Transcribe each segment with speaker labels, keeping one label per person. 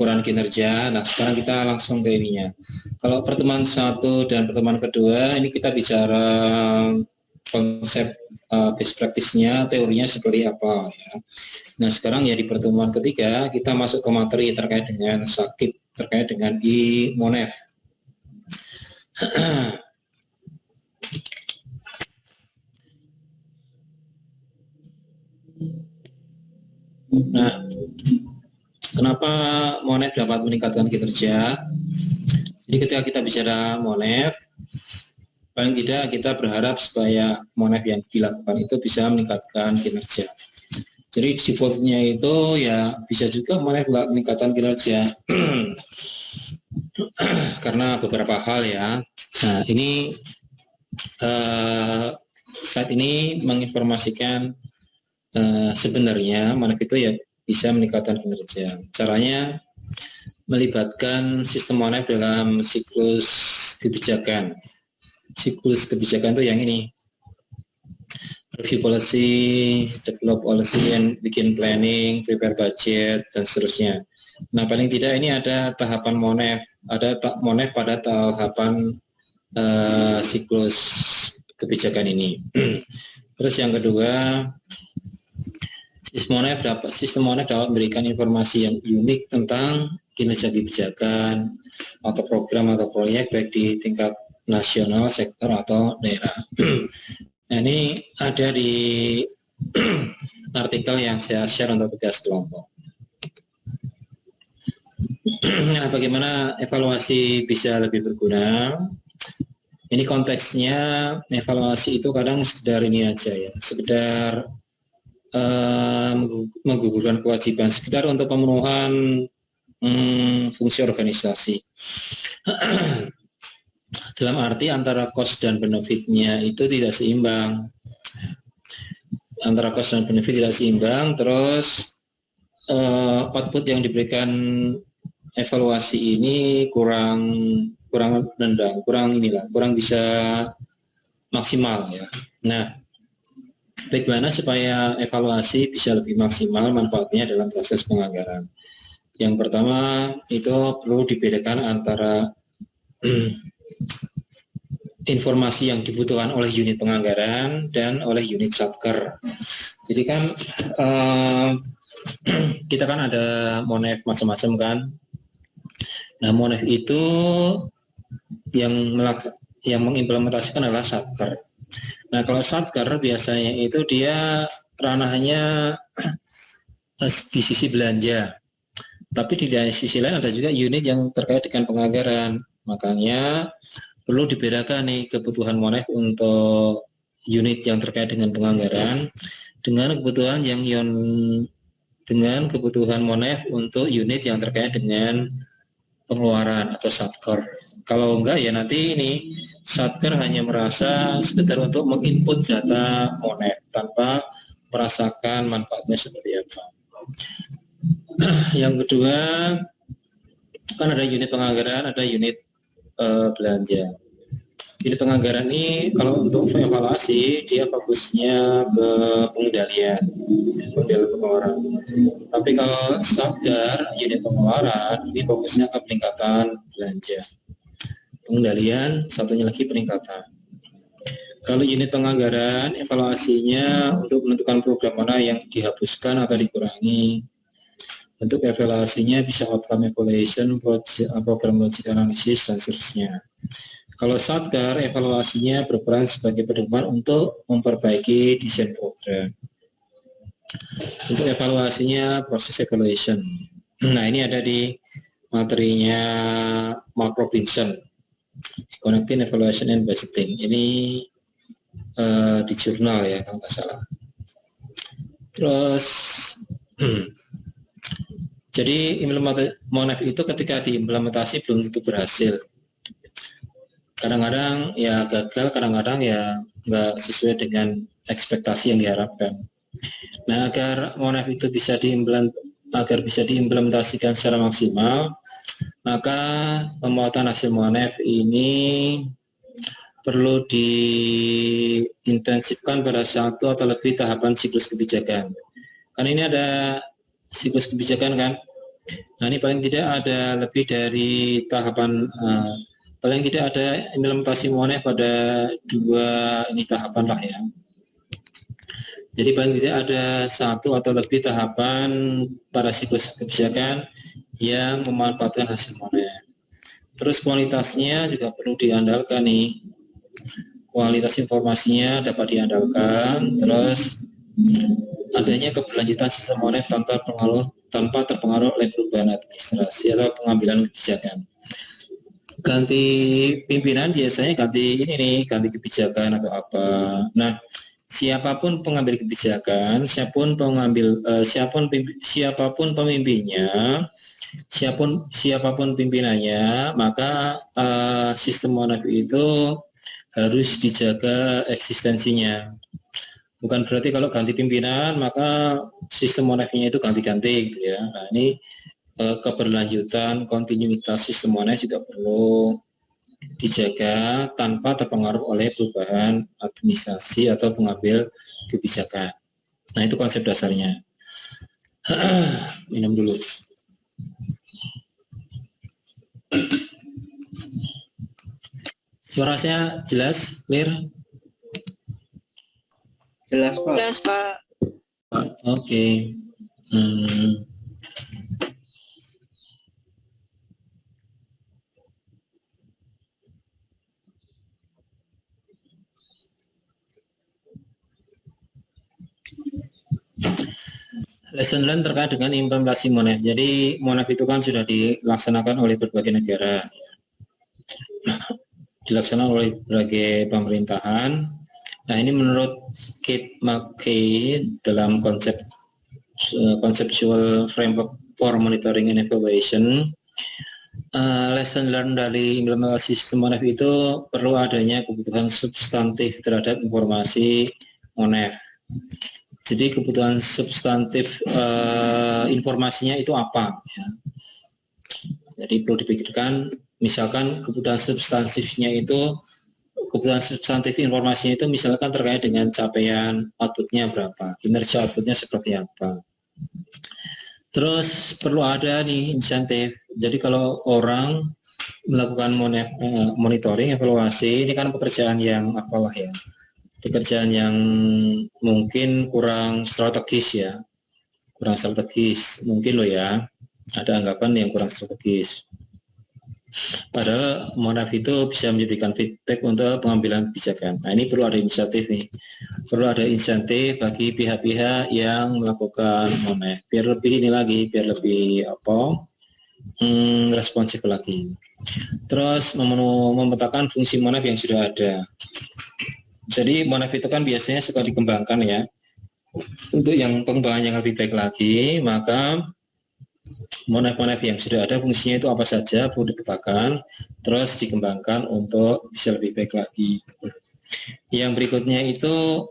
Speaker 1: pengukuran kinerja. Nah, sekarang kita langsung ke ininya. Kalau pertemuan 1 dan pertemuan kedua, ini kita bicara konsep best practice-nya, teorinya seperti apa ya. Nah, sekarang ya di pertemuan ketiga kita masuk ke materi terkait dengan sakit, terkait dengan IMONEF. Nah, kenapa MONEF dapat meningkatkan kinerja? Jadi ketika kita bicara MONEF, paling tidak kita berharap supaya MONEF yang dilakukan itu bisa meningkatkan kinerja. Jadi defaultnya itu ya bisa juga MONEF nggak meningkatkan kinerja karena beberapa hal ya. Nah, ini slide ini menginformasikan sebenarnya MONEF itu ya bisa meningkatkan kinerja. Caranya melibatkan sistem MONEF dalam siklus kebijakan. Siklus kebijakan itu yang ini: review policy, develop policy, and bikin planning, prepare budget, dan seterusnya. Nah, paling tidak ini ada tahapan MONEF, ada MONEF pada tahapan siklus kebijakan ini. Terus yang kedua, sistem MONEF dapat memberikan informasi yang unik tentang kinerja kebijakan atau program atau proyek baik di tingkat nasional, sektor atau daerah. Nah, ini ada di artikel yang saya share untuk tugas kelompok. Nah, bagaimana evaluasi bisa lebih berguna? Ini konteksnya, evaluasi itu kadang sekedar ini aja ya, sekedar menggugurkan kewajiban, sekedar untuk pemenuhan fungsi organisasi. Dalam arti antara cost dan benefitnya itu tidak seimbang. Antara cost dan benefit tidak seimbang, terus output yang diberikan evaluasi ini kurang nendang, kurang bisa maksimal ya. Nah, bagaimana supaya evaluasi bisa lebih maksimal manfaatnya dalam proses penganggaran? Yang pertama itu perlu dibedakan antara informasi yang dibutuhkan oleh unit penganggaran dan oleh unit satker. Jadi kan kita kan ada MONEF macam-macam kan. Nah, MONEF itu yang mengimplementasikan adalah satker. Nah, kalau satker biasanya itu dia ranahnya di sisi belanja. Tapi di sisi lain ada juga unit yang terkait dengan penganggaran. Makanya perlu dibedakan nih kebutuhan MONEF untuk unit yang terkait dengan penganggaran dengan kebutuhan MONEF untuk unit yang terkait dengan pengeluaran atau satker. Kalau enggak ya nanti ini satker hanya merasa sekedar untuk menginput data MONEF tanpa merasakan manfaatnya seperti apa. Yang kedua, kan ada unit penganggaran, ada unit belanja. Unit penganggaran ini kalau untuk evaluasi dia fokusnya ke pengendalian pengeluaran. Tapi kalau satker unit pengeluaran ini fokusnya ke peningkatan belanja. Pengendalian satunya lagi peningkatan. Kalau unit penganggaran evaluasinya untuk menentukan program mana yang dihapuskan atau dikurangi. Bentuk evaluasinya bisa outcome evaluation, program logic analysis, dan seterusnya. Kalau satker, evaluasinya berperan sebagai pedoman untuk memperbaiki desain program. Untuk evaluasinya, proses evaluation. Nah, ini ada di materinya Mark Robinson, Connecting Evaluation and Budgeting. Ini di jurnal ya, kalau nggak salah. Terus, jadi MONEF itu ketika diimplementasi belum tentu berhasil. Kadang-kadang ya gagal, kadang-kadang ya nggak sesuai dengan ekspektasi yang diharapkan. Nah, agar MONEF itu bisa diimplementasikan secara maksimal, maka pemuatan hasil MONEF ini perlu diintensifkan pada satu atau lebih tahapan siklus kebijakan. Kan ini ada siklus kebijakan kan, Nah, ini paling tidak ada lebih dari tahapan, paling tidak ada implementasi monef pada 2 ini tahapan lah ya. Jadi paling tidak ada 1 atau lebih tahapan pada siklus kebijakan yang memanfaatkan hasil monef. Terus kualitasnya juga perlu diandalkan nih. Kualitas informasinya dapat diandalkan, terus adanya keberlanjutan sistem monef tanpa terpengaruh oleh perubahan administrasi atau pengambilan kebijakan. Ganti pimpinan biasanya ganti ini nih, ganti kebijakan atau apa. Nah, siapapun pengambil kebijakan, siapapun pemimpinnya, siapapun pimpinannya, maka sistem monef itu harus dijaga eksistensinya. Bukan berarti kalau ganti pimpinan maka sistem monefnya itu ganti-ganti gitu ya. Nah, ini keberlanjutan, kontinuitas sistem monef juga perlu dijaga tanpa terpengaruh oleh perubahan administrasi atau pengambil kebijakan. Nah, itu konsep dasarnya. Minum dulu. Suara saya jelas, clear?
Speaker 2: Jelas, Pak.
Speaker 3: Jelas, Pak.
Speaker 1: Oke. Lesson learned terkait dengan implementasi monef. Jadi monef itu kan sudah dilaksanakan oleh berbagai negara, dilaksanakan oleh berbagai pemerintahan. Nah, ini menurut Kate McKay dalam conceptual framework for monitoring and evaluation, lesson learned dari implementasi sistem monef itu perlu adanya kebutuhan substantif terhadap informasi monef. Jadi kebutuhan substantif informasinya itu apa? Ya. Jadi perlu dipikirkan, misalkan kebutuhan substantif informasinya itu misalkan terkait dengan capaian outputnya berapa, kinerja outputnya seperti apa. Terus perlu ada nih insentif. Jadi kalau orang melakukan monitoring, evaluasi, ini kan pekerjaan yang apalah ya, pekerjaan yang mungkin kurang strategis ya, mungkin loh ya, ada anggapan yang kurang strategis. Padahal monef itu bisa memberikan feedback untuk pengambilan kebijakan. Nah, ini perlu ada inisiatif nih, perlu ada insentif bagi pihak-pihak yang melakukan monef, biar lebih responsif lagi. Terus memetakan fungsi monef yang sudah ada. Jadi monef itu kan biasanya suka dikembangkan ya. Untuk yang pengembangan yang lebih baik lagi, maka monef-monef yang sudah ada fungsinya itu apa saja perlu dipetakan, terus dikembangkan untuk bisa lebih baik lagi. Yang berikutnya itu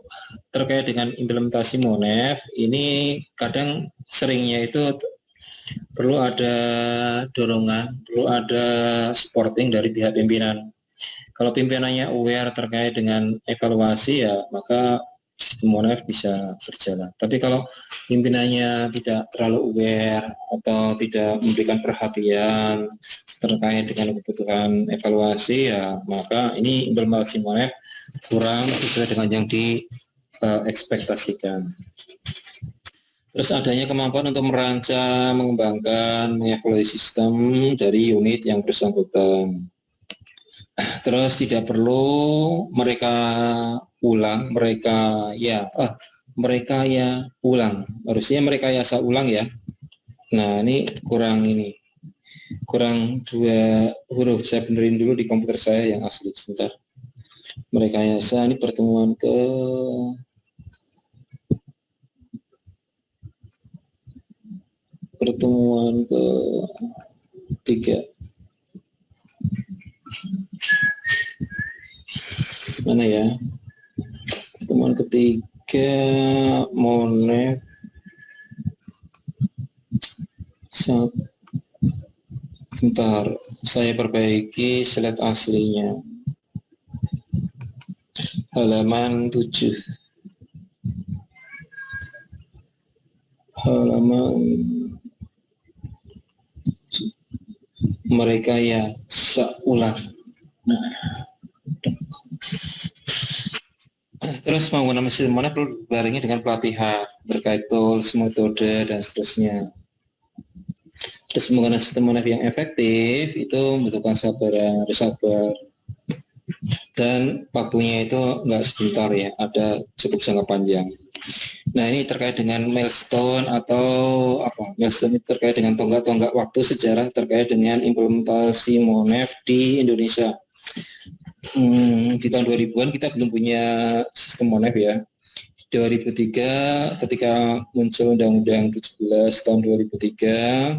Speaker 1: terkait dengan implementasi monef, ini kadang seringnya itu perlu ada dorongan, perlu ada supporting dari pihak pimpinan. Kalau pimpinannya aware terkait dengan evaluasi ya, maka monef bisa berjalan. Tapi kalau pimpinannya tidak terlalu aware atau tidak memberikan perhatian terkait dengan kebutuhan evaluasi ya, maka ini implementasi monef kurang sesuai dengan yang diekspektasikan. Terus adanya kemampuan untuk merancang, mengembangkan, mengevaluasi sistem dari unit yang bersangkutan. Terus tidak perlu mereka ulang, harusnya mereka yasa ulang ya. Nah, ini kurang 2 huruf, saya benerin dulu di komputer saya yang asli sebentar. Mereka yasa ini pertemuan ke-3. Mana ya? Pertemuan ketiga monef. Sebentar, saya perbaiki slide aslinya. Halaman 7. Halaman merekayasa ulang. Nah, terus menggunakan sistem MONEF perlu dibarengi dengan pelatihan berkait tools, metode, dan seterusnya. Terus menggunakan sistem MONEF yang efektif itu membutuhkan sabar, dan waktunya itu nggak sebentar ya, ada cukup jangka panjang. Nah, ini terkait dengan milestone atau apa? Milestone itu terkait dengan tonggak-tonggak waktu sejarah terkait dengan implementasi MONEF di Indonesia. Di tahun 2000-an kita belum punya sistem MONEF ya. 2003 ketika muncul Undang-Undang 17 tahun 2003,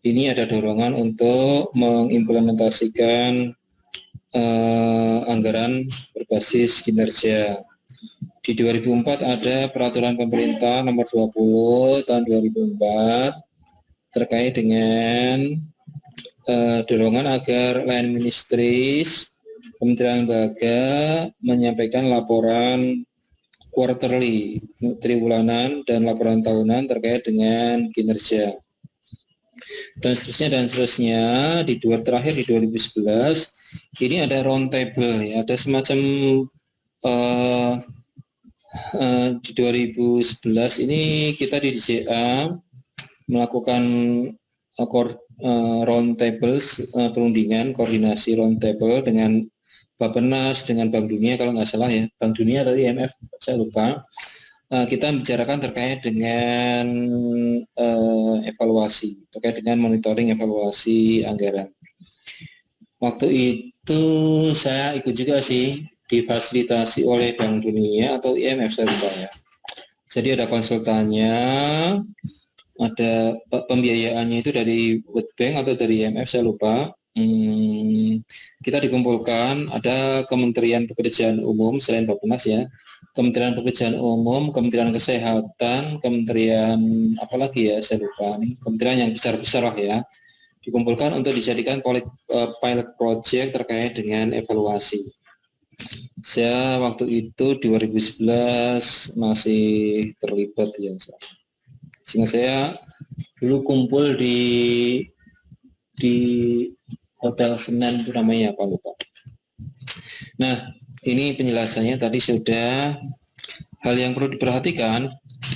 Speaker 1: ini ada dorongan untuk mengimplementasikan anggaran berbasis kinerja. Di 2004 ada peraturan pemerintah nomor 20 tahun 2004 terkait dengan dorongan agar line ministries, kementerian lembaga menyampaikan laporan quarterly, triwulan dan laporan tahunan terkait dengan kinerja. Dan seterusnya. Terakhir di 2011 ini ada round table ya, ada semacam di 2011 ini kita di DCA melakukan round tables, perundingan koordinasi round table dengan Bappenas, dengan Bank Dunia kalau nggak salah ya, Bank Dunia atau IMF saya lupa. Kita bicarakan terkait dengan evaluasi, terkait dengan monitoring evaluasi anggaran. Waktu itu saya ikut juga sih, difasilitasi oleh Bank Dunia atau IMF saya lupa ya. Jadi ada konsultannya, ada pembiayaannya itu dari World Bank atau dari IMF saya lupa. Kita dikumpulkan, ada Kementerian Pekerjaan Umum selain Bappenas ya, Kementerian Pekerjaan Umum, Kementerian Kesehatan, Kementerian apalagi ya saya lupa nih, kementerian yang besar-besar lah ya, dikumpulkan untuk dijadikan pilot project terkait dengan evaluasi. Saya waktu itu 2011 masih terlibat ya, sehingga saya dulu kumpul di Hotel Senen itu namanya apa lupa. Nah, ini penjelasannya tadi sudah. Hal yang perlu diperhatikan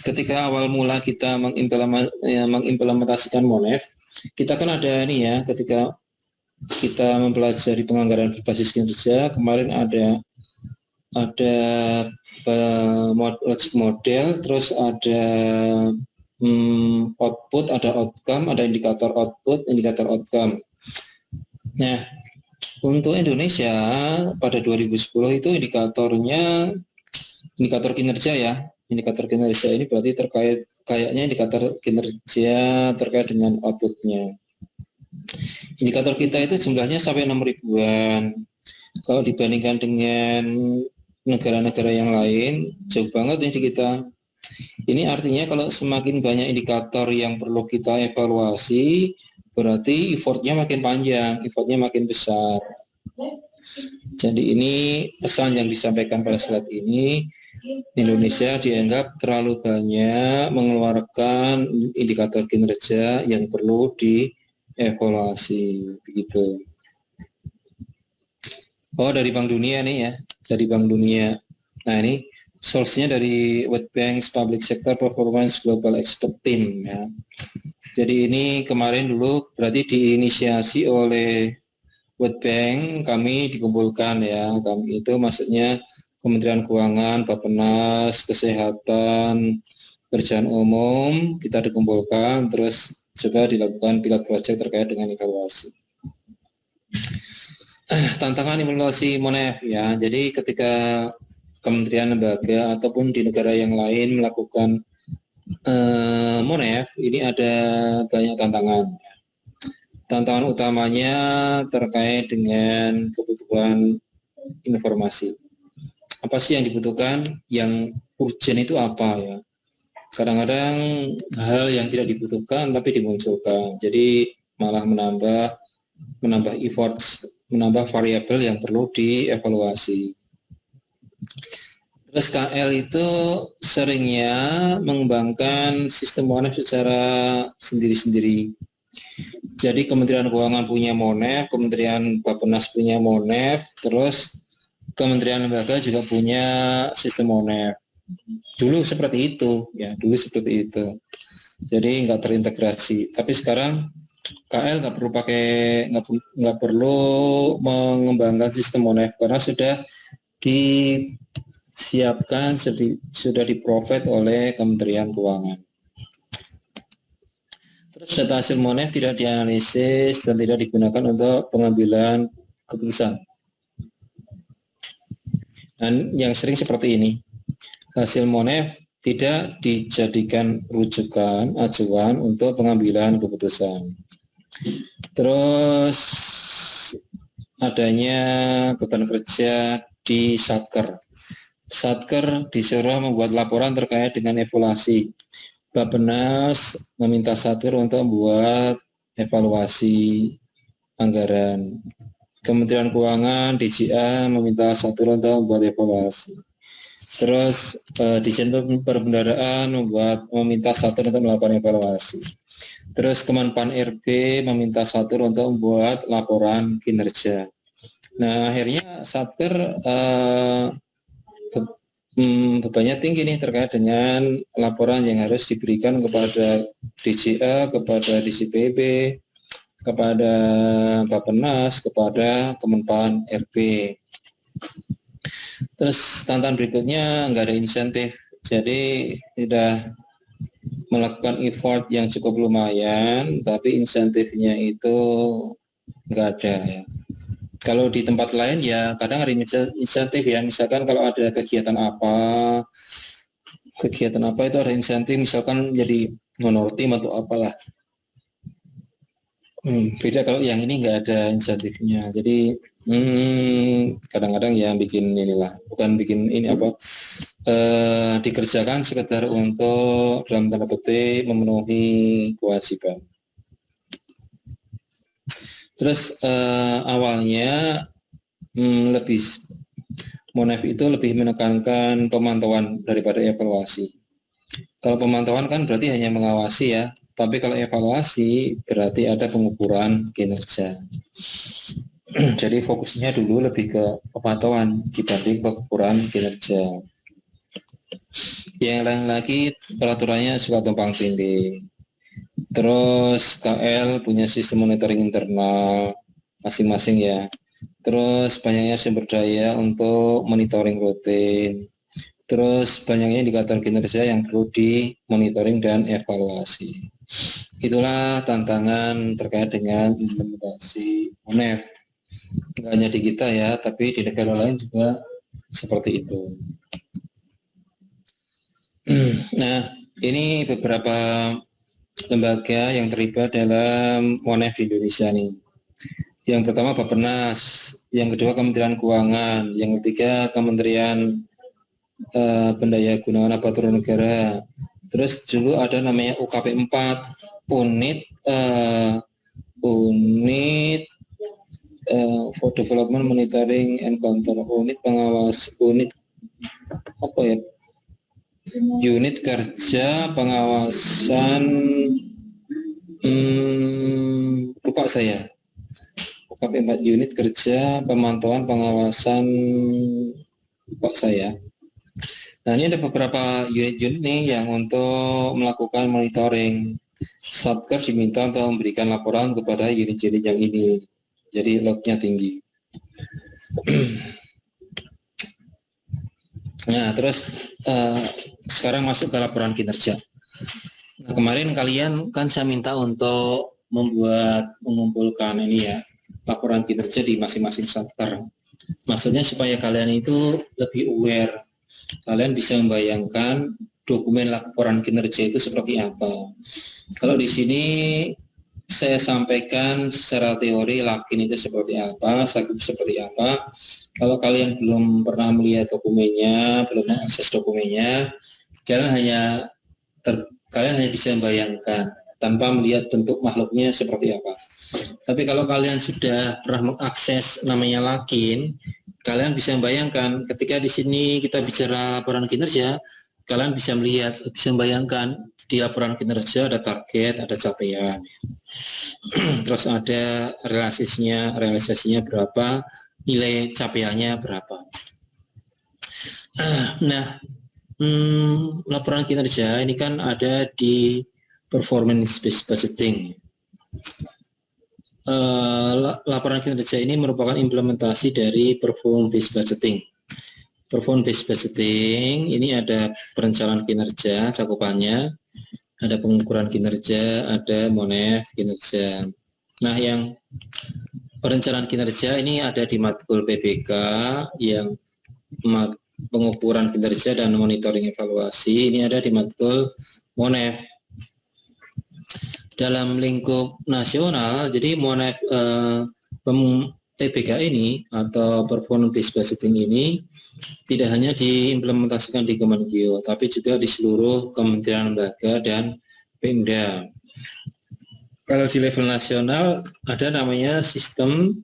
Speaker 1: ketika awal mula kita mengimplementasikan MONEF, kita kan ada ini ya, ketika kita mempelajari penganggaran berbasis kinerja, kemarin ada model, terus ada output, ada outcome, ada indikator output, indikator outcome. Nah, untuk Indonesia pada 2010 itu indikator kinerja ya. Indikator kinerja ini berarti kayaknya indikator kinerja terkait dengan outputnya. Indikator kita itu jumlahnya sampai 6 ribuan. Kalau dibandingkan dengan negara-negara yang lain, jauh banget ini di kita. Ini artinya kalau semakin banyak indikator yang perlu kita evaluasi, berarti effortnya makin panjang, effortnya makin besar. Jadi ini pesan yang disampaikan pada slide ini, Indonesia dianggap terlalu banyak mengeluarkan indikator kinerja yang perlu dievaluasi, begitu. Oh, dari Bank Dunia nih ya, dari Bank Dunia. Nah ini source-nya dari World Bank's Public Sector Performance Global Expert Team ya. Jadi ini kemarin dulu berarti diinisiasi oleh World Bank, kami dikumpulkan ya, kami itu maksudnya Kementerian Keuangan, Bappenas, Kesehatan, Pekerjaan Umum, kita dikumpulkan, terus coba dilakukan pilot project terkait dengan evaluasi. Tantangan implementasi MONEF ya, jadi ketika kementerian lembaga ataupun di negara yang lain melakukan MONEF, ini ada banyak tantangan. Tantangan utamanya terkait dengan kebutuhan informasi. Apa sih yang dibutuhkan? Yang urgent itu apa ya? Kadang-kadang hal yang tidak dibutuhkan tapi dimunculkan. Jadi malah menambah effort, menambah variabel yang perlu dievaluasi. Terus KL itu seringnya mengembangkan sistem MONEF secara sendiri-sendiri. Jadi Kementerian Keuangan punya Monef, Kementerian Bappenas punya Monef, terus Kementerian Lembaga juga punya sistem Monef. Dulu seperti itu, ya dulu seperti itu. Jadi nggak terintegrasi. Tapi sekarang KL nggak perlu mengembangkan sistem Monef karena sudah disiapkan, sudah di-provide oleh Kementerian Keuangan. Terus data hasil Monef tidak dianalisis dan tidak digunakan untuk pengambilan keputusan. Dan yang sering seperti ini, hasil Monef tidak dijadikan rujukan acuan untuk pengambilan keputusan. Terus adanya beban kerja di Satker. Satker disuruh membuat laporan terkait dengan evaluasi. Bappenas meminta Satker untuk membuat evaluasi anggaran. Kementerian Keuangan, DJA meminta Satker untuk membuat evaluasi. Terus Dijen Perbendaharaan meminta Satker untuk melakukan evaluasi. Terus Kemenpan RB meminta Satker untuk membuat laporan kinerja. Nah, akhirnya Satker bebannya tinggi nih terkait dengan laporan yang harus diberikan kepada DJA, kepada DCPB, kepada Bappenas, kepada Kemenpan RB. Terus tantangan berikutnya nggak ada insentif, jadi sudah melakukan effort yang cukup lumayan, tapi insentifnya itu nggak ada ya. Kalau di tempat lain ya kadang ada insentif ya, misalkan kalau ada kegiatan apa itu ada insentif, misalkan jadi honor team atau apalah. Beda kalau yang ini nggak ada insentifnya, jadi kadang-kadang ya bikin inilah, bukan bikin ini dikerjakan sekedar untuk dalam tanda petik memenuhi kewajiban. Terus awalnya lebih Monef itu lebih menekankan pemantauan daripada evaluasi. Kalau pemantauan kan berarti hanya mengawasi ya, tapi kalau evaluasi berarti ada pengukuran kinerja. Jadi fokusnya dulu lebih ke pemantauan dibanding pengukuran kinerja. Yang lain lagi peraturannya suka tumpang tindih. Terus KL punya sistem monitoring internal masing-masing ya. Terus banyaknya sumber daya untuk monitoring rutin. Terus banyaknya indikator kinerja yang perlu dimonitoring dan evaluasi. Itulah tantangan terkait dengan implementasi Monef. Nggak hanya di kita ya, tapi di negara lain juga seperti itu. Nah, ini beberapa lembaga yang terlibat dalam Monef di Indonesia nih. Yang pertama Bappenas, yang kedua Kementerian Keuangan, yang ketiga Kementerian Pendayagunaan Aparatur Negara. Terus dulu ada namanya UKP 4, unit for Development Monitoring and Control, unit pengawas, unit kerja pengawasan, lupa saya. UKP 4 unit kerja pemantauan pengawasan, lupa saya. Nah, ini ada beberapa unit-unit nih yang untuk melakukan monitoring. Satker diminta untuk memberikan laporan kepada unit-unit yang ini. Jadi lognya tinggi. Nah, terus sekarang masuk ke laporan kinerja. Nah, kemarin kalian kan saya minta untuk mengumpulkan ini ya, laporan kinerja di masing-masing Satker. Maksudnya supaya kalian itu lebih aware. Kalian bisa membayangkan dokumen laporan kinerja itu seperti apa. Kalau di sini saya sampaikan secara teori Lakin itu seperti apa, Sakib seperti apa. Kalau kalian belum pernah melihat dokumennya, belum mengakses dokumennya, kalian hanya bisa membayangkan tanpa melihat bentuk makhluknya seperti apa. Tapi kalau kalian sudah pernah mengakses namanya Lakin, kalian bisa membayangkan ketika di sini kita bicara laporan kinerja, kalian bisa melihat, bisa membayangkan di laporan kinerja ada target, ada capaian. Terus ada realisasinya berapa, nilai capaiannya berapa. Nah, laporan kinerja ini kan ada di performance based budgeting. Laporan kinerja ini merupakan implementasi dari performance based budgeting. Performance based budgeting ini ada perencanaan kinerja cakupannya, ada pengukuran kinerja, ada MONEF kinerja. Nah, yang perencanaan kinerja ini ada di matkul PBK, yang pengukuran kinerja dan monitoring evaluasi ini ada di matkul MONEF. Dalam lingkup nasional, jadi MONEF PBK ini atau performance based budgeting ini tidak hanya diimplementasikan di Kemenkeu, tapi juga di seluruh kementerian lembaga dan Pemda. Kalau di level nasional ada namanya sistem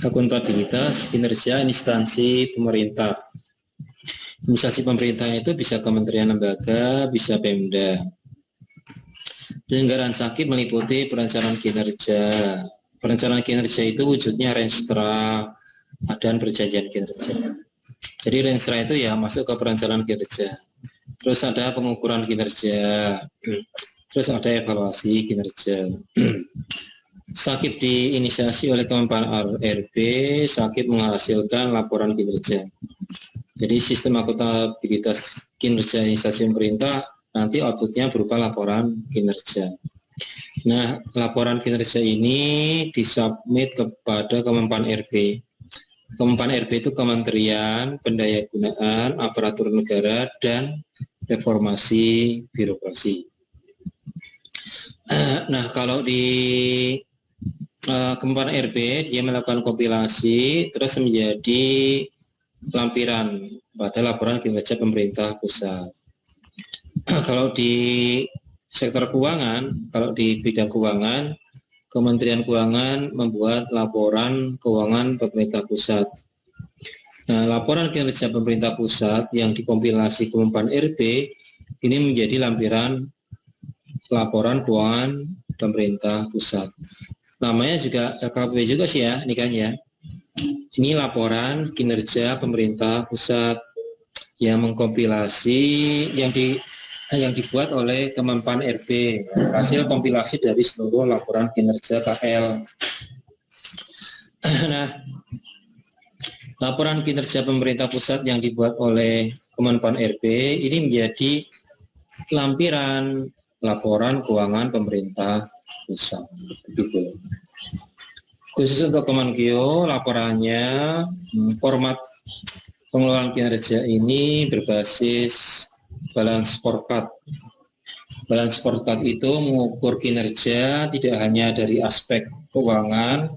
Speaker 1: akuntabilitas kinerja instansi pemerintah. Instansi pemerintah itu bisa kementerian lembaga, bisa Pemda. Penyelenggaraan SAKIP meliputi perencanaan kinerja. Perencanaan kinerja itu wujudnya renstra dan perjanjian kinerja. Jadi renstra itu ya masuk ke perencanaan kinerja. Terus ada pengukuran kinerja. Terus ada evaluasi kinerja. SAKIP diinisiasi oleh Kemenpan RB. SAKIP menghasilkan laporan kinerja. Jadi sistem akuntabilitas kinerja instansi pemerintah nanti outputnya berupa laporan kinerja. Nah, laporan kinerja ini disubmit kepada Kemenpan RB. Kemenpan RB itu Kementerian Pendayagunaan Aparatur Negara dan Reformasi Birokrasi. Nah, kalau di Kemenpan RB dia melakukan kompilasi terus menjadi lampiran pada laporan kinerja pemerintah pusat. Kalau di sektor keuangan, kalau di bidang keuangan, Kementerian Keuangan membuat laporan keuangan pemerintah pusat. Nah, laporan kinerja pemerintah pusat yang dikompilasi Kemenpan RB ini menjadi lampiran laporan keuangan pemerintah pusat. Namanya juga LKP juga sih ya, ini kan ya. Ini laporan kinerja pemerintah pusat yang mengkompilasi yang dibuat oleh Kemenpan RB, hasil kompilasi dari seluruh laporan kinerja KL. Nah, laporan kinerja pemerintah pusat yang dibuat oleh Kemenpan RB ini menjadi lampiran laporan keuangan pemerintah pusat. Begitu. Khusus untuk Kemenkeu, laporannya format pengelolaan kinerja ini berbasis balance scorecard. Balance scorecard itu mengukur kinerja tidak hanya dari aspek keuangan,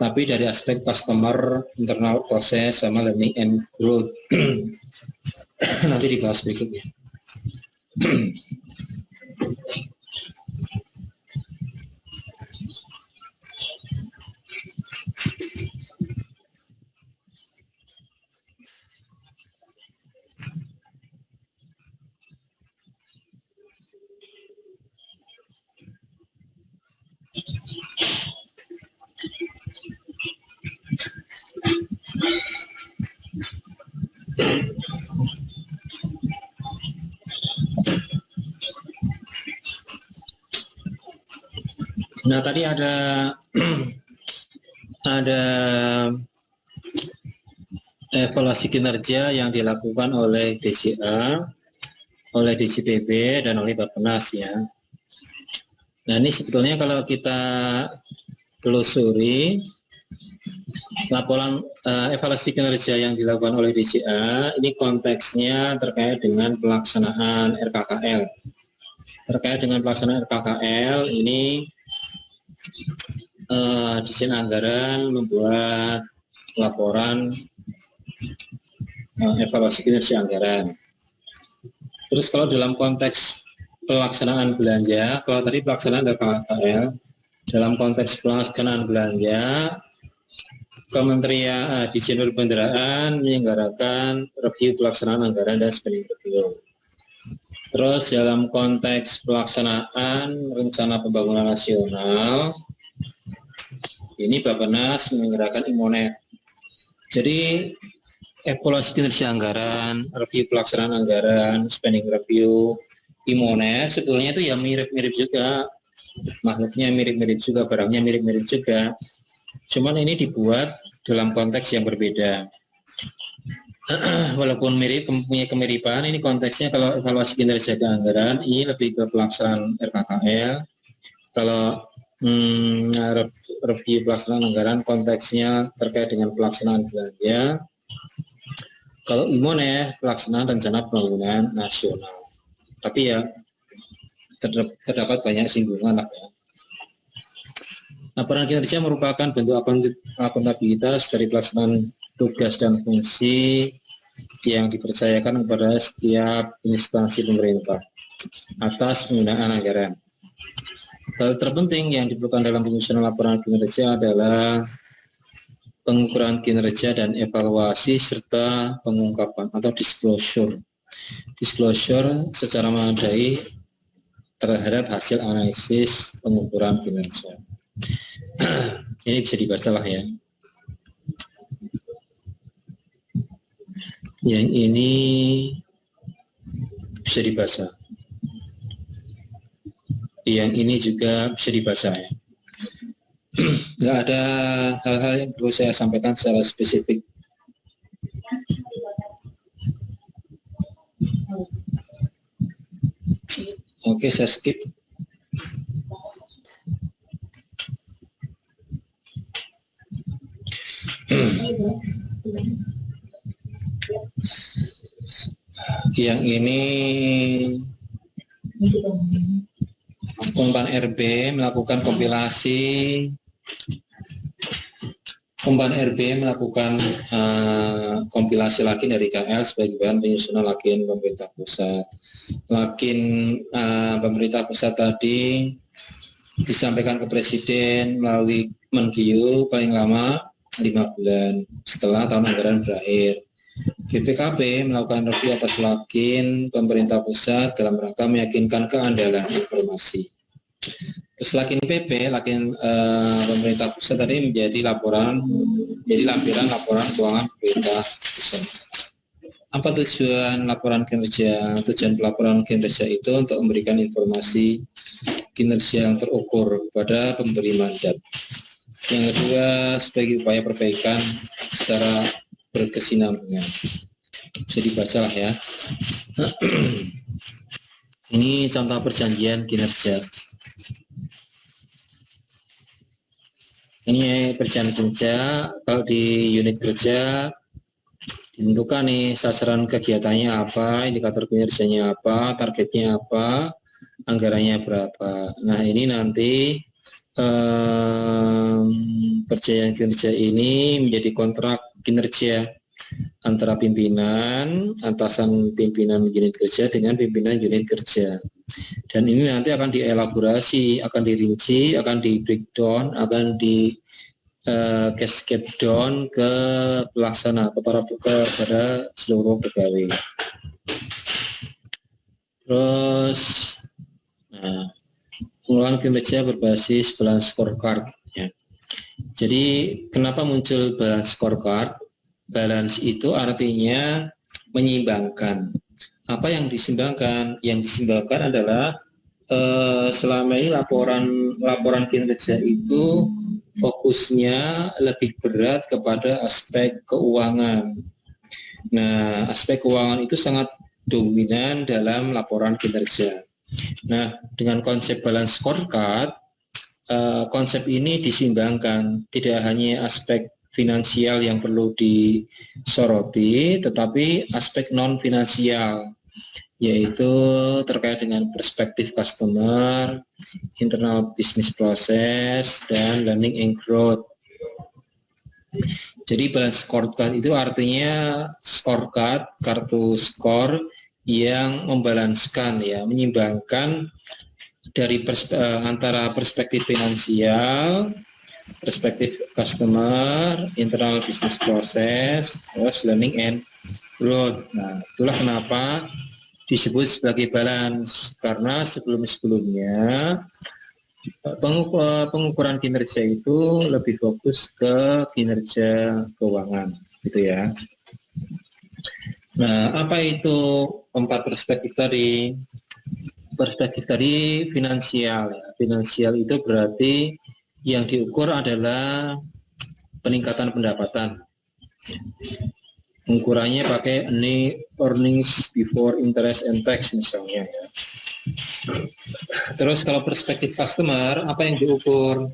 Speaker 1: tapi dari aspek customer, internal proses, sama learning and growth. Nanti dibahas berikutnya. Nah, tadi ada evaluasi kinerja yang dilakukan oleh DCA, oleh DCPB, dan oleh Bappenas ya. Nah, ini sebetulnya kalau kita telusuri laporan evaluasi kinerja yang dilakukan oleh DCA, ini konteksnya terkait dengan pelaksanaan RKKL. Terkait dengan pelaksanaan RKKL ini Dirjen Anggaran membuat laporan evaluasi kinerja anggaran. Terus kalau dalam konteks pelaksanaan belanja, kalau tadi pelaksanaan RKKL, dalam konteks pelaksanaan belanja, Kementerian Dirjen Perbendaharaan menyelenggarakan review pelaksanaan anggaran dan spending review. Terus dalam konteks pelaksanaan rencana pembangunan nasional, ini Bappenas menggerakkan IMONET. Jadi evaluasi kinerja anggaran, review pelaksanaan anggaran, spending review, IMONET sebetulnya itu ya mirip-mirip juga, makhluknya mirip-mirip juga, barangnya mirip-mirip juga. Cuman ini dibuat dalam konteks yang berbeda. Walaupun mirip, mempunyai kemiripan, ini konteksnya kalau evaluasi kinerja anggaran, ini lebih ke pelaksanaan RKKL. Kalau review pelaksanaan anggaran, konteksnya terkait dengan pelaksanaan belanja. Kalau IMONET, pelaksanaan rencana pembangunan nasional. Tapi ya, terdapat banyak singgungan lah ya. Laporan kinerja merupakan bentuk akuntabilitas dari pelaksanaan tugas dan fungsi yang dipercayakan kepada setiap instansi pemerintah atas penggunaan anggaran. Hal terpenting yang diperlukan dalam penyusunan laporan kinerja adalah pengukuran kinerja dan evaluasi serta pengungkapan atau disclosure. Disclosure secara memadai terhadap hasil analisis pengukuran kinerja. Ini bisa dibaca lah ya. Yang ini bisa dibaca. Yang ini juga bisa dibaca ya. Nggak ada hal-hal yang perlu saya sampaikan secara spesifik. Oke, saya skip. Yang ini Kompan RB melakukan kompilasi. Kompan RB melakukan kompilasi lakin dari KL sebagai bahan penyusunan lakin pemerintah pusat. Lakin pemerintah pusat tadi disampaikan ke Presiden melalui Menkyu paling lama 5 bulan setelah tahun anggaran berakhir. BPKP melakukan review atas lakin pemerintah pusat dalam rangka meyakinkan keandalan informasi. Terus lakin PP, lakin pemerintah pusat tadi menjadi lampiran laporan keuangan pemerintah pusat. Apa tujuan laporan kinerja? Tujuan pelaporan kinerja itu untuk memberikan informasi kinerja yang terukur pada pemberi mandat. Yang kedua, sebagai upaya perbaikan secara berkesinambungan. Bisa dibaca lah ya. Ini contoh perjanjian kinerja. Ini perjanjian kerja. Kalau di unit kerja ditentukan nih sasaran kegiatannya apa, indikator kinerjanya apa, targetnya apa, anggarannya berapa. Nah ini nanti perjanjian kinerja ini menjadi kontrak kinerja antara pimpinan, atasan pimpinan unit kerja dengan pimpinan unit kerja. Dan ini nanti akan dielaborasi, akan dirinci, akan di breakdown, akan di cascade down ke pelaksana, kepada seluruh pegawai. Terus, pengelolaan kinerja berbasis balance scorecard. Ya. Jadi, kenapa muncul balance scorecard? Balance itu artinya menyeimbangkan. Apa yang disimbangkan? Yang disimbangkan adalah selama ini laporan kinerja itu fokusnya lebih berat kepada aspek keuangan. Nah, aspek keuangan itu sangat dominan dalam laporan kinerja. Nah, dengan konsep balance scorecard, konsep ini disimbangkan. Tidak hanya aspek finansial yang perlu disoroti, tetapi aspek non-finansial, yaitu terkait dengan perspektif customer, internal business process, dan learning and growth. Jadi balance scorecard itu artinya scorecard, kartu skor yang membalanskan, ya, menyimbangkan dari antara perspektif finansial, perspektif customer, internal business process, terus learning and growth. Nah, itulah kenapa disebut sebagai balance karena sebelum-sebelumnya pengukuran kinerja itu lebih fokus ke kinerja keuangan, gitu ya. Nah, apa itu 4 perspektif tadi? Perspektif tadi finansial. Finansial itu berarti yang diukur adalah peningkatan pendapatan. Ukurannya pakai earnings before interest and tax misalnya ya. Terus kalau perspektif customer, apa yang diukur?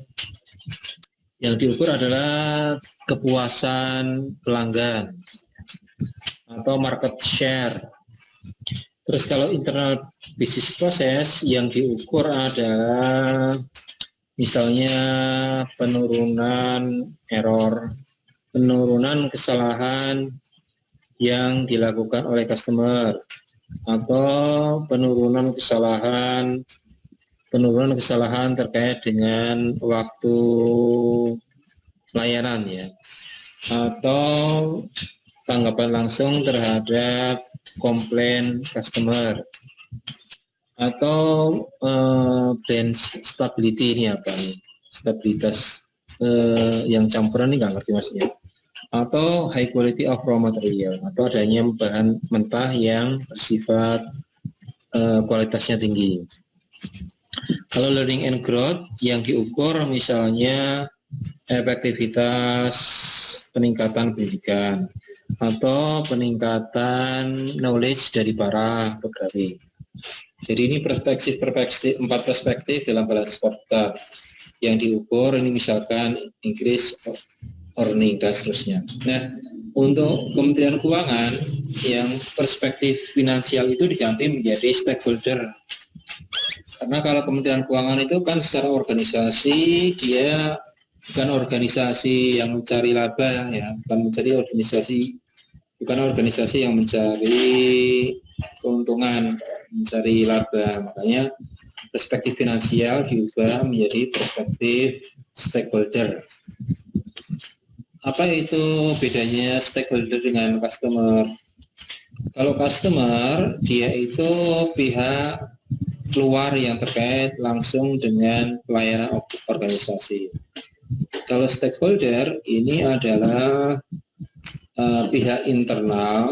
Speaker 1: Yang diukur adalah kepuasan pelanggan atau market share. Terus kalau internal business process, yang diukur adalah misalnya penurunan error, penurunan kesalahan yang dilakukan oleh customer, atau penurunan kesalahan terkait dengan waktu layanan ya, atau tanggapan langsung terhadap komplain customer, atau brand stability. Ini apa nih? Stabilitas yang campuran ini nggak ngerti maksudnya. Atau high quality of raw material, atau adanya bahan mentah yang bersifat kualitasnya tinggi. Kalau learning and growth, yang diukur misalnya efektivitas peningkatan pendidikan atau peningkatan knowledge dari para pegawai. Jadi ini 4 perspektif dalam balance scorecard yang diukur. Ini misalkan increase earning dan seterusnya. Nah, untuk Kementerian Keuangan yang perspektif finansial itu diganti menjadi stakeholder. Karena kalau Kementerian Keuangan itu kan secara organisasi dia bukan organisasi yang mencari laba ya, bukan organisasi yang mencari keuntungan, mencari laba. Makanya perspektif finansial diubah menjadi perspektif stakeholder. Apa itu bedanya stakeholder dengan customer? Kalau customer, dia itu pihak luar yang terkait langsung dengan pelayanan organisasi. Kalau stakeholder, ini adalah pihak internal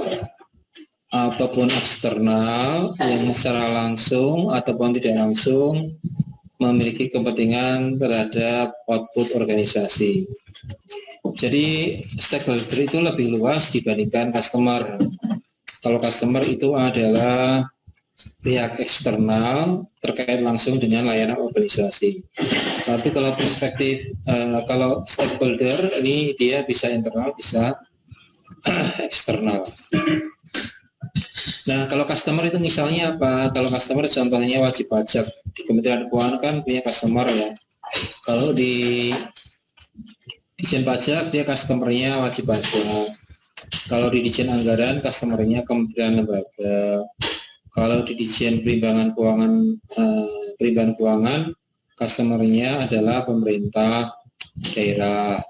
Speaker 1: ataupun eksternal yang secara langsung ataupun tidak langsung memiliki kepentingan terhadap output organisasi. Jadi stakeholder itu lebih luas dibandingkan customer. Kalau customer itu adalah pihak eksternal terkait langsung dengan layanan organisasi. Tapi kalau perspektif kalau stakeholder ini dia bisa internal, bisa eksternal. Nah, kalau customer itu misalnya apa? Kalau customer contohnya wajib pajak. Di Kementerian Keuangan kan punya customer ya. Kalau di Dijen Pajak dia customernya wajib pajak. Kalau di Dijen Anggaran customernya kementerian lembaga. Kalau di Dijen Perimbangan Keuangan customernya adalah pemerintah daerah.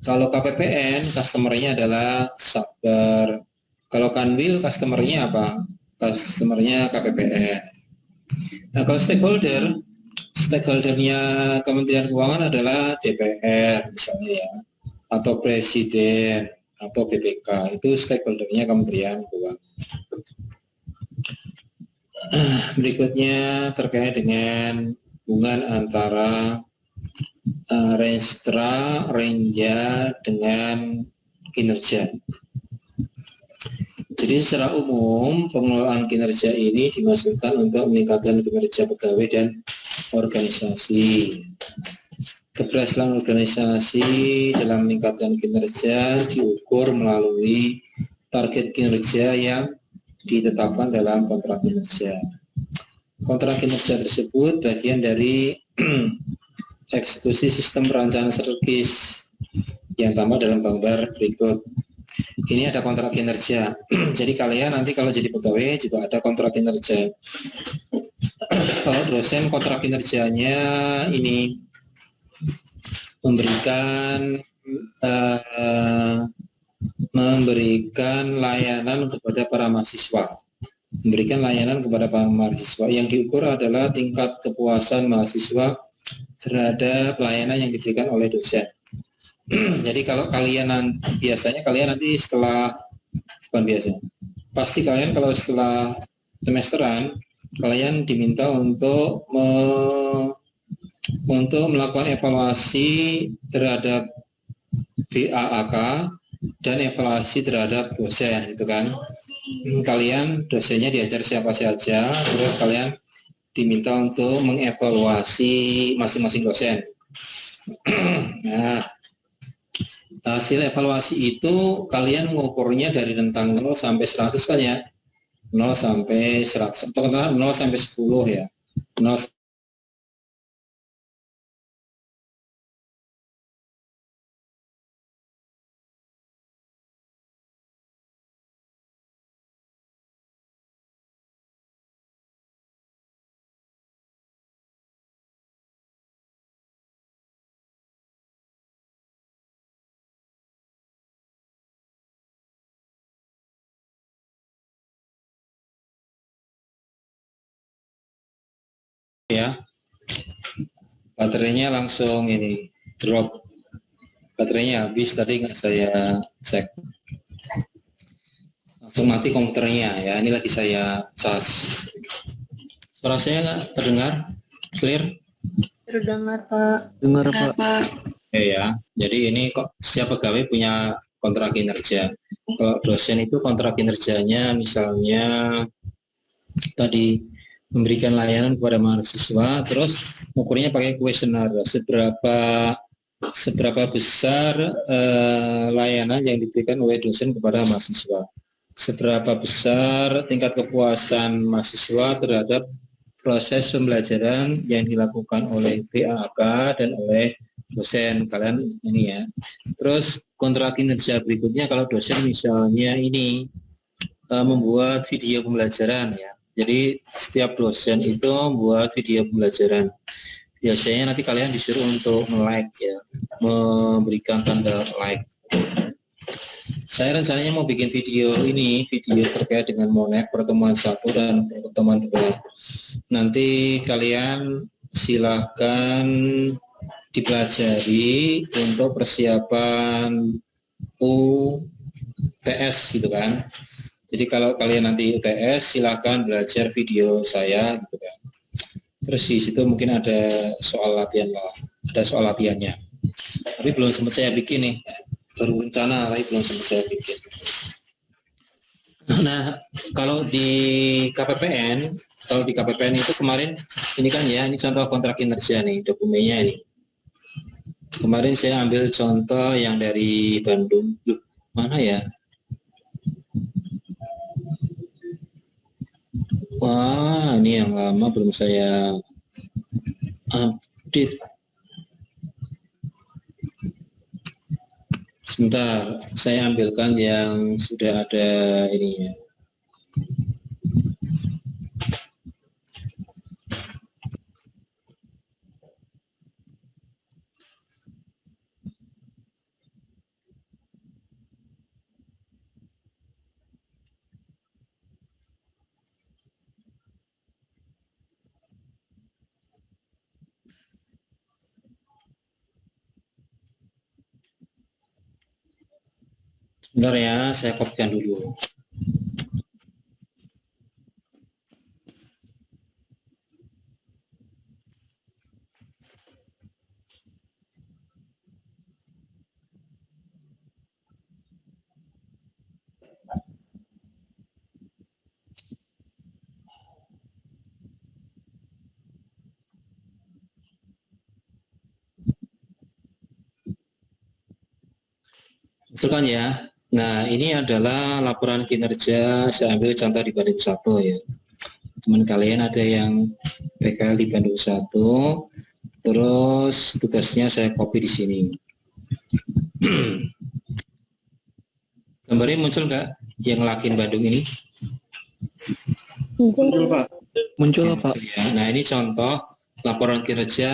Speaker 1: Kalau KPPN customernya adalah Satker. Kalau Kanwil customernya apa? Customernya KPPN. Nah, kalau stakeholdernya Kementerian Keuangan adalah DPR misalnya ya, atau Presiden atau BPK, itu stakeholdernya Kementerian Keuangan. Berikutnya terkait dengan hubungan antara renja dengan kinerja. Jadi secara umum pengelolaan kinerja ini dimaksudkan untuk meningkatkan kinerja pegawai dan organisasi. Keberhasilan organisasi dalam meningkatkan kinerja diukur melalui target kinerja yang ditetapkan dalam kontrak kinerja. Kontrak kinerja tersebut bagian dari eksekusi sistem perencanaan strategis yang tampak dalam gambar berikut. Ini ada kontrak kinerja. Jadi kalian nanti kalau jadi pegawai juga ada kontrak kinerja. Kalau dosen kontrak kinerjanya ini memberikan layanan kepada para mahasiswa. memberikan layanan kepada para mahasiswa. Yang diukur adalah tingkat kepuasan mahasiswa terhadap pelayanan yang diberikan oleh dosen. Jadi kalau kalian biasanya kalian nanti setelah, bukan biasanya, pasti kalian kalau setelah semesteran kalian diminta untuk melakukan evaluasi terhadap BAAK dan evaluasi terhadap dosen, gitu kan. Kalian dosennya diajar siapa saja, terus kalian diminta untuk mengevaluasi masing-masing dosen. Nah, hasil evaluasi itu kalian mengukurnya dari rentang 0 sampai 100 kan ya. 0 sampai 100, atau 0 sampai 10 ya. 0 ya. Baterainya langsung ini drop. Baterainya habis tadi nggak saya cek. Langsung mati komputernya ya. Ini lagi saya cas. Suara saya terdengar clear?
Speaker 2: Terdengar, Pak.
Speaker 3: Dengar, Pak.
Speaker 1: Ya. Jadi ini kok setiap pegawai punya kontrak kinerja. Kalau dosen itu kontrak kinerjanya misalnya tadi memberikan layanan kepada mahasiswa, terus ukurnya pakai kuesioner. Seberapa besar layanan yang diberikan oleh dosen kepada mahasiswa, seberapa besar tingkat kepuasan mahasiswa terhadap proses pembelajaran yang dilakukan oleh BAK dan oleh dosen kalian ini ya. Terus kontrak kinerja berikutnya kalau dosen misalnya ini membuat video pembelajaran ya. Jadi setiap dosen itu membuat video pembelajaran. Biasanya nanti kalian disuruh untuk like ya, memberikan tanda like. Saya rencananya mau bikin video terkait dengan Monek pertemuan 1 dan pertemuan 2. Nanti kalian silahkan dipelajari untuk persiapan UTS gitu kan. Jadi kalau kalian nanti UTS silahkan belajar video saya gitu kan. Terus di situ mungkin ada soal latihan latihannya. Tapi belum sempat saya bikin nih. Baru rencana tapi belum sempat saya bikin. Nah, kalau di KPPN itu kemarin ini kan ya, ini contoh kontrak kinerja nih, dokumennya ini. Kemarin saya ambil contoh yang dari Bandung. Loh, mana ya? Wah, ini yang lama belum saya update. Sebentar, saya ambilkan yang sudah ada ininya. Bentar ya, saya kopikan dulu. Misalkan ya. Nah, ini adalah laporan kinerja, saya ambil contoh di Bandung 1 ya. Teman kalian ada yang PKL di Bandung 1, terus tugasnya saya copy di sini. Gambarnya muncul nggak yang lakin Bandung ini?
Speaker 3: Muncul, Pak. Muncul, Pak.
Speaker 1: Ya. Nah, ini contoh laporan kinerja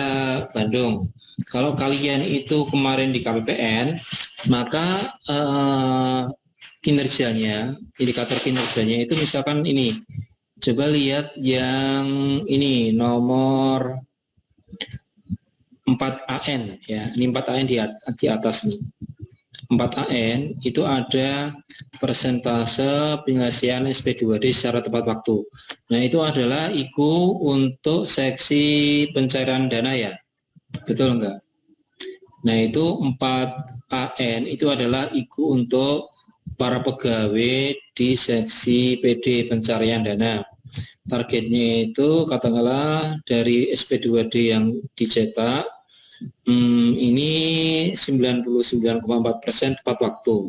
Speaker 1: Bandung. Kalau kalian itu kemarin di KPPN, maka kinerjanya, indikator kinerjanya itu misalkan ini Coba lihat yang ini nomor 4AN ya. Ini 4AN di atas nih. 4AN itu ada persentase penyelesaian SP2D secara tepat waktu. Nah, itu adalah IKU untuk seksi pencairan dana ya. Betul enggak? Nah, itu 4AN itu adalah IKU untuk para pegawai di seksi PD pencarian dana. Targetnya itu katakanlah dari SP2D yang dicetak ini 99,4% tepat waktu.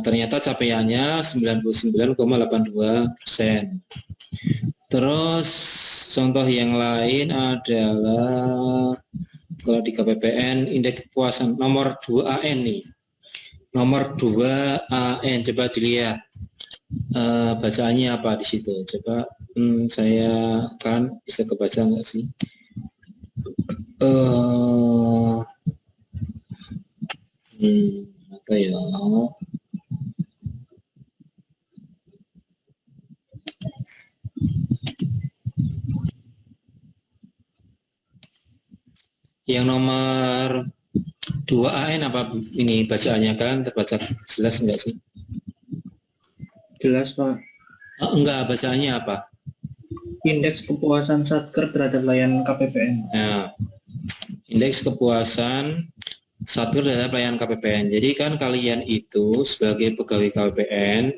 Speaker 1: Ternyata capaiannya 99,82%. Terus contoh yang lain adalah kalau di KPPN indeks kepuasan nomor 2AN nih. Nomor 2AN coba dilihat. Bacaannya apa di situ? Coba saya kan bisa kebaca nggak sih? Apa ya? Yang nomor 2AN apa ini bacaannya kan terbaca jelas enggak sih?
Speaker 4: Jelas, Pak.
Speaker 1: Enggak, bacaannya apa?
Speaker 4: Indeks kepuasan Satker terhadap layanan KPPN.
Speaker 1: Nah, indeks kepuasan Satker terhadap layanan KPPN. Jadi kan kalian itu sebagai pegawai KPPN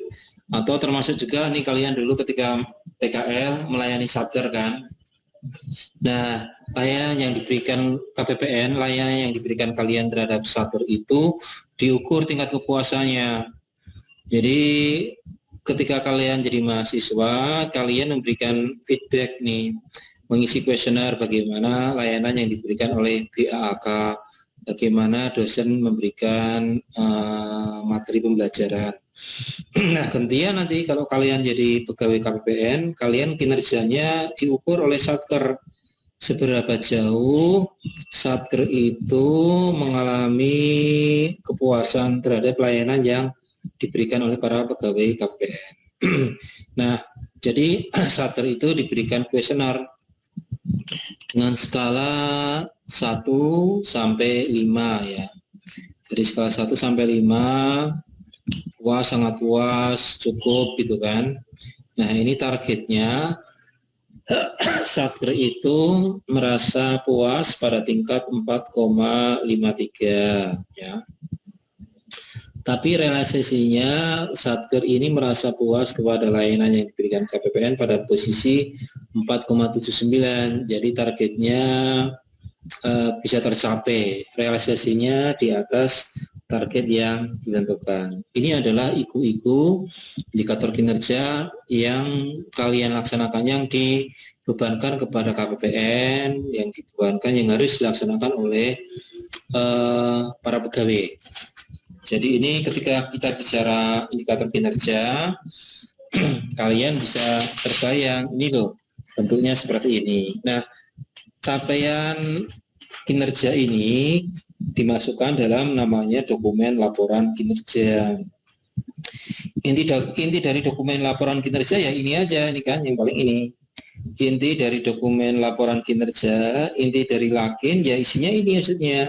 Speaker 1: atau termasuk juga nih kalian dulu ketika PKL melayani Satker kan. Nah, layanan yang diberikan KPPN, layanan yang diberikan kalian terhadap Satker itu diukur tingkat kepuasannya. Jadi ketika kalian jadi mahasiswa, kalian memberikan feedback nih, mengisi kuesioner bagaimana layanan yang diberikan oleh BAAK, bagaimana dosen memberikan materi pembelajaran. Nah, gantian nanti kalau kalian jadi pegawai KPPN, kalian kinerjanya diukur oleh Satker. Seberapa jauh Satker itu mengalami kepuasan terhadap layanan yang diberikan oleh para pegawai KPPN. Nah, jadi Satker itu diberikan kuesioner dengan skala 1 sampai 5 ya. Dari skala 1 sampai 5, puas, sangat puas, cukup gitu kan. Nah, ini targetnya Satker itu merasa puas pada tingkat 4,53 ya. Tapi realisasinya Satker ini merasa puas kepada layanan yang diberikan KPPN pada posisi 4,79. Jadi targetnya bisa tercapai. Realisasinya di atas target yang ditentukan. Ini adalah IKU indikator kinerja yang kalian laksanakan, yang dibebankan kepada KPPN, yang dibebankan, yang harus dilaksanakan oleh para pegawai. Jadi ini ketika kita bicara indikator kinerja, kalian bisa terbayang, ini loh, bentuknya seperti ini. Nah, capaian kinerja ini dimasukkan dalam namanya dokumen laporan kinerja. Inti dari dokumen laporan kinerja ya ini aja, ini kan yang paling ini. Inti dari dokumen laporan kinerja, inti dari LAKIN, ya isinya ini maksudnya.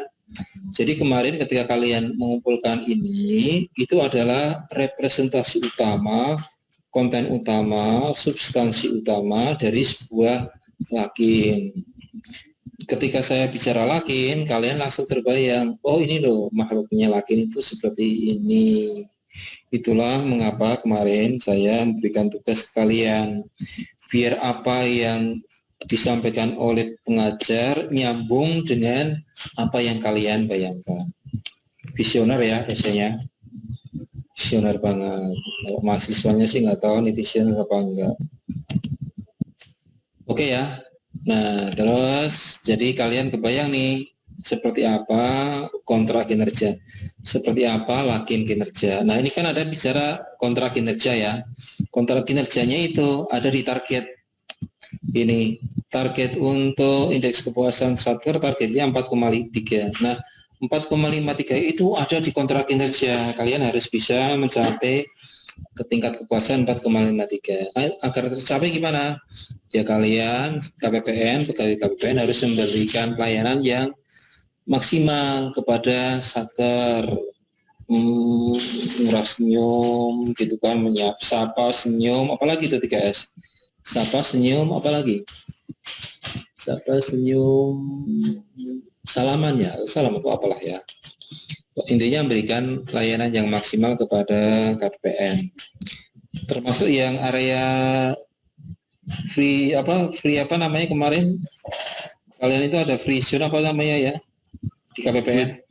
Speaker 1: Jadi kemarin ketika kalian mengumpulkan ini, itu adalah representasi utama, konten utama, substansi utama dari sebuah LAKIN. Ketika saya bicara LAKIN, kalian langsung terbayang, oh ini loh makhluknya LAKIN itu seperti ini. Itulah mengapa kemarin saya memberikan tugas ke kalian, biar apa yang disampaikan oleh pengajar nyambung dengan apa yang kalian bayangkan. Visioner ya biasanya, visioner banget. Mahasiswanya sih nggak tahu nih visioner apa enggak. Oke ya. Nah terus jadi kalian kebayang nih seperti apa kontrak kinerja, seperti apa LAKIN kinerja. Nah ini kan ada bicara kontrak kinerja ya. Kontrak kinerjanya itu ada di target. Ini target untuk indeks kepuasan Satker targetnya 4,3. Nah 4,53 itu ada di kontrak kinerja. Kalian harus bisa mencapai ke tingkat kepuasan 4,53. Agar tercapai gimana? Ya kalian KPPN, pegawai KPPN harus memberikan pelayanan yang maksimal kepada satker, murah senyum gitu kan, sapa senyum, apalagi itu 3S, sapa senyum, apalagi sapa senyum, salaman ya, salam atau apalah ya, intinya memberikan pelayanan yang maksimal kepada KPPN, termasuk yang area free apa namanya kemarin kalian itu ada free zone apa namanya ya di KPPN,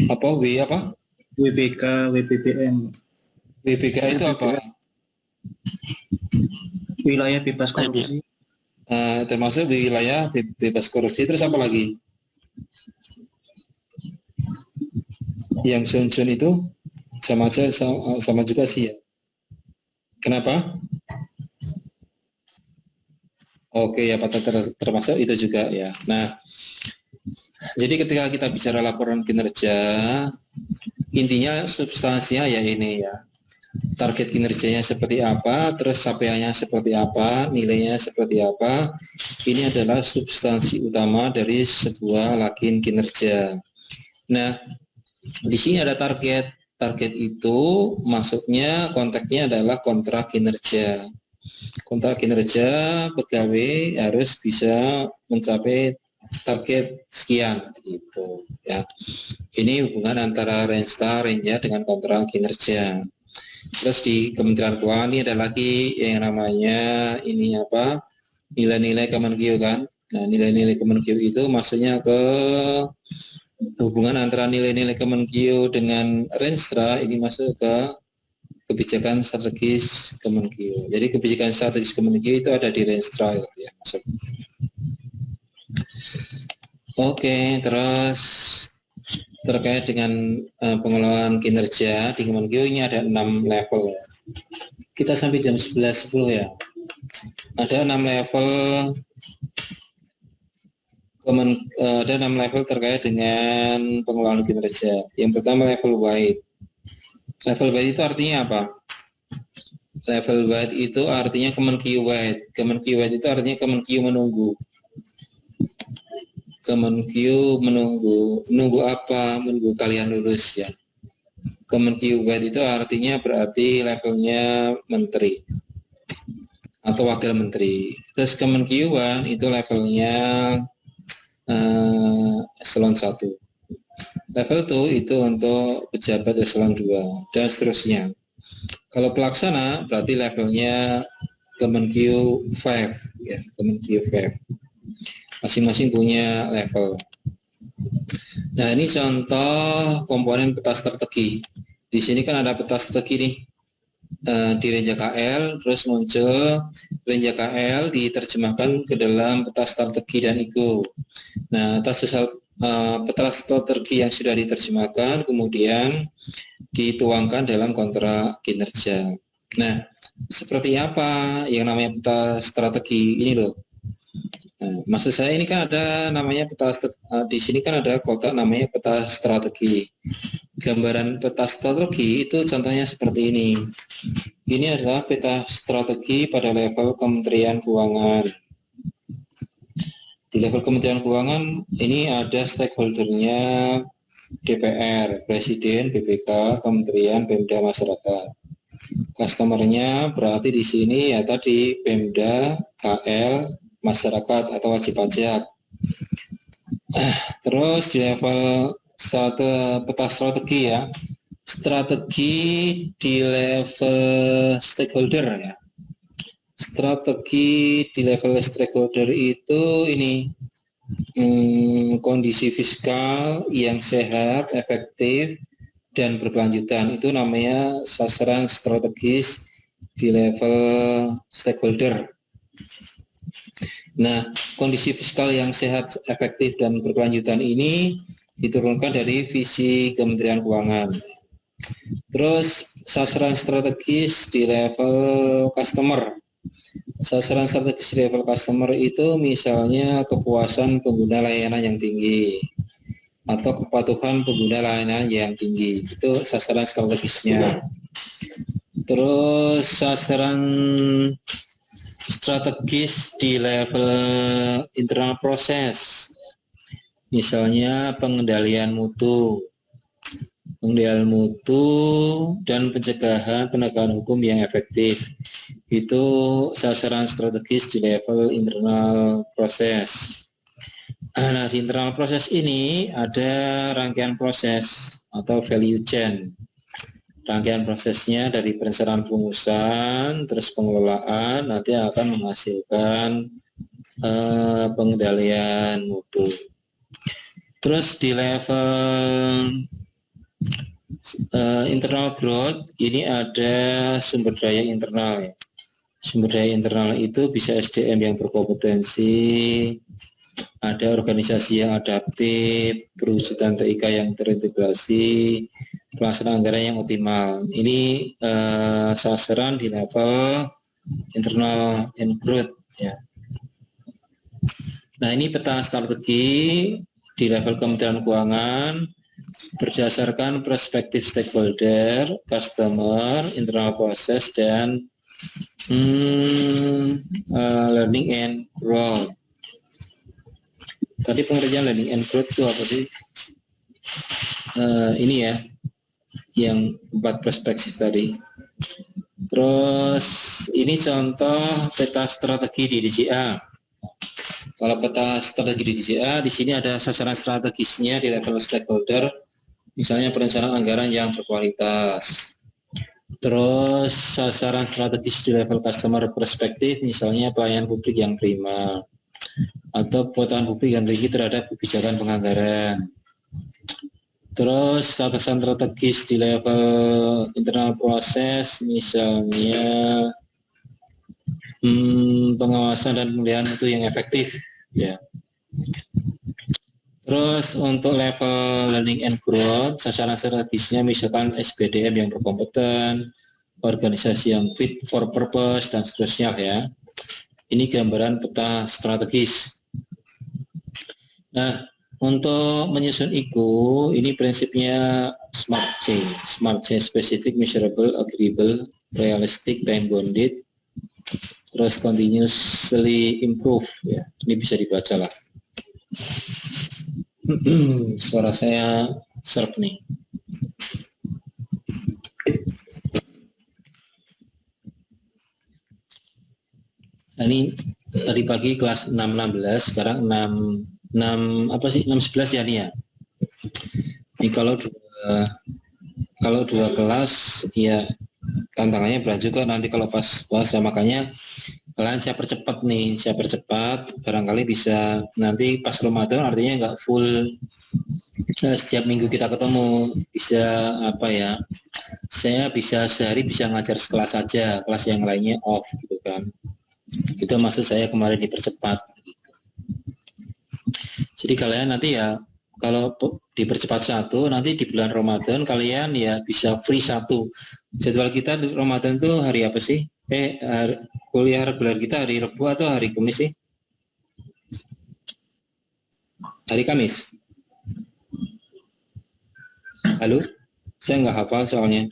Speaker 1: apa
Speaker 4: WBK, WBBM.
Speaker 1: WBK itu apa?
Speaker 4: Wilayah bebas korupsi.
Speaker 1: Termasuk wilayah bebas korupsi. Terus apa lagi? Yang zone-zone itu sama juga sih ya. Kenapa? Oke ya, termasuk itu juga ya. Nah, jadi ketika kita bicara laporan kinerja, intinya substansinya ya ini ya, target kinerjanya seperti apa, terus capaiannya seperti apa, nilainya seperti apa. Ini adalah substansi utama dari sebuah lagin kinerja. Nah, di sini ada target. Target itu masuknya konteksnya adalah kontrak kinerja. Kontrak kinerja pegawai harus bisa mencapai target sekian gitu ya. Ini hubungan antara Renstar Renja dengan kontrak kinerja. Terus di Kementerian Keuangan ini ada lagi yang namanya ini apa, nilai-nilai Kemenkeu kan. Nah, nilai-nilai Kemenkeu itu maksudnya ke hubungan antara nilai-nilai Kemenkeu dengan Renstra, ini masuk ke kebijakan strategis Kemenkeu. Jadi kebijakan strategis Kemenkeu itu ada di Renstra ya, masuk. Oke, terus terkait dengan pengelolaan kinerja di Kemenkeu ini ada 6 level ya. Kita sampai jam 11.10 ya. Ada 6 level ada 6 level terkait dengan pengelolaan kinerja. Yang pertama level wide. Level wide itu artinya apa? Level wide itu artinya Kemenkeu wide. Kemenkeu wide itu artinya Kemenkeu menunggu. Kemenkeu menunggu apa? Menunggu kalian lulus ya. Kemenkeu wide itu artinya berarti levelnya menteri atau wakil menteri. Terus Kemenkeu One itu levelnya eselon 1. Level 2 itu untuk pejabat eselon 2 dan seterusnya. Kalau pelaksana berarti levelnya Kemenkeu 5 ya, Kemenkeu 5. Masing-masing punya level. Nah, ini contoh komponen peta strategi. Di sini kan ada peta strategi nih. Di Renja KL, terus muncul Renja KL diterjemahkan ke dalam peta strategi dan IGO. Nah, atas peta strategi yang sudah diterjemahkan kemudian dituangkan dalam kontrak kinerja. Nah, seperti apa yang namanya peta strategi ini loh? Nah, maksud saya ini kan ada namanya peta di sini kan ada kotak namanya peta strategi. Gambaran peta strategi itu contohnya seperti ini. Ini adalah peta strategi pada level Kementerian Keuangan. Di level Kementerian Keuangan ini ada stakeholdernya DPR, Presiden, BPK, Kementerian, Pemda, Masyarakat. Customernya berarti di sini ya tadi Pemda, KL, masyarakat atau wajib pajak. Terus di level peta strategi ya, strategi di level stakeholder ya. Strategi di level stakeholder itu ini kondisi fiskal yang sehat, efektif, dan berkelanjutan. Itu namanya sasaran strategis di level stakeholder. Nah, kondisi fiskal yang sehat, efektif, dan berkelanjutan ini diturunkan dari visi Kementerian Keuangan. Terus sasaran strategis di level customer. Sasaran strategis di level customer itu misalnya kepuasan pengguna layanan yang tinggi atau kepatuhan pengguna layanan yang tinggi. Itu sasaran strategisnya. Terus sasaran strategis di level internal proses, misalnya pengendalian mutu dan pencegahan penegakan hukum yang efektif. Itu sasaran strategis di level internal proses. Nah, di internal proses ini ada rangkaian proses atau value chain. Rangkaian prosesnya dari perencanaan perumusan, terus pengelolaan, nanti akan menghasilkan pengendalian mutu. Terus di level internal growth, ini ada sumber daya internal ya. Sumber daya internal itu bisa SDM yang berkompetensi, ada organisasi yang adaptif, perwujudan TIK yang terintegrasi, pelaksanaan anggaran yang optimal. Ini sasaran di level internal and growth ya. Nah, ini peta strategi di level Kementerian Keuangan berdasarkan perspektif stakeholder, customer, internal process, dan learning and growth. Tadi pengertian learning and growth itu apa sih? Ini ya, yang 4 perspektif tadi. Terus ini contoh peta strategi di DCA. Kalau peta strategi di DCA, di sini ada sasaran strategisnya di level stakeholder, misalnya perencanaan anggaran yang berkualitas. Terus sasaran strategis di level customer perspektif, misalnya pelayanan publik yang prima, atau kebutuhan publik yang tinggi terhadap kebijakan penganggaran. Terus sasaran strategis di level internal proses, misalnya pengawasan dan pemilihan itu yang efektif ya. Terus untuk level learning and growth, sasaran strategisnya misalkan SBDM yang berkompeten, organisasi yang fit for purpose, dan seterusnya ya. Ini gambaran peta strategis. Nah, untuk menyusun IGO, ini prinsipnya SMART C, specific, measurable, agreeable, realistic, time bounded, terus continuously improve ya. Ini bisa dibaca lah. Suara saya serp nih. Nah, ini tadi pagi kelas 6.16, sekarang 6.11 ya nih ya. Ini kalau dua kelas ya tantangannya berat juga nanti kalau pas puasa, makanya kalian saya percepat barangkali bisa nanti pas Ramadan, artinya nggak full setiap minggu kita ketemu, bisa apa ya, saya bisa sehari bisa ngajar sekelas saja, kelas yang lainnya off gitu kan. Itu maksud saya kemarin dipercepat. Jadi kalian nanti ya kalau dipercepat satu, nanti di bulan Ramadan kalian ya bisa free satu. Jadwal kita di Ramadan itu hari apa sih? Kuliah reguler kita hari Rabu atau hari Kamis sih? Hari Kamis. Halo? Saya nggak hafal soalnya.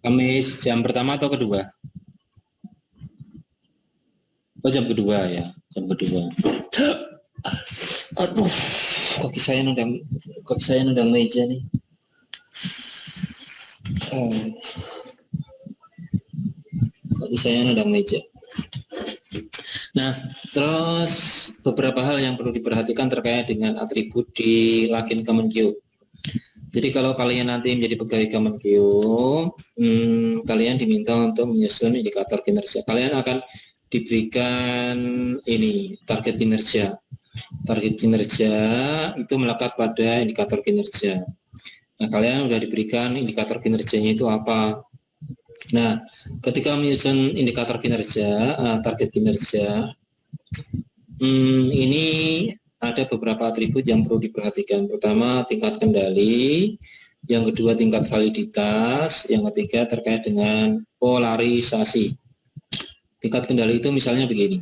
Speaker 1: Kamis jam pertama atau kedua? Oh, jam kedua ya, jam kedua. Aduh, kaki saya nendang meja nih. Kaki saya nendang meja. Nah, terus beberapa hal yang perlu diperhatikan terkait dengan atribut di Lakin Kemenkeu. Jadi kalau kalian nanti menjadi pegawai Kemenkeu, kalian diminta untuk menyusun indikator kinerja. Kalian akan diberikan ini target kinerja. Target kinerja itu melekat pada indikator kinerja. Nah, kalian sudah diberikan indikator kinerjanya itu apa? Nah, ketika menyusun indikator kinerja, target kinerja, ini ada beberapa atribut yang perlu diperhatikan. Pertama, tingkat kendali, yang kedua tingkat validitas, yang ketiga terkait dengan polarisasi. Tingkat kendali itu misalnya begini.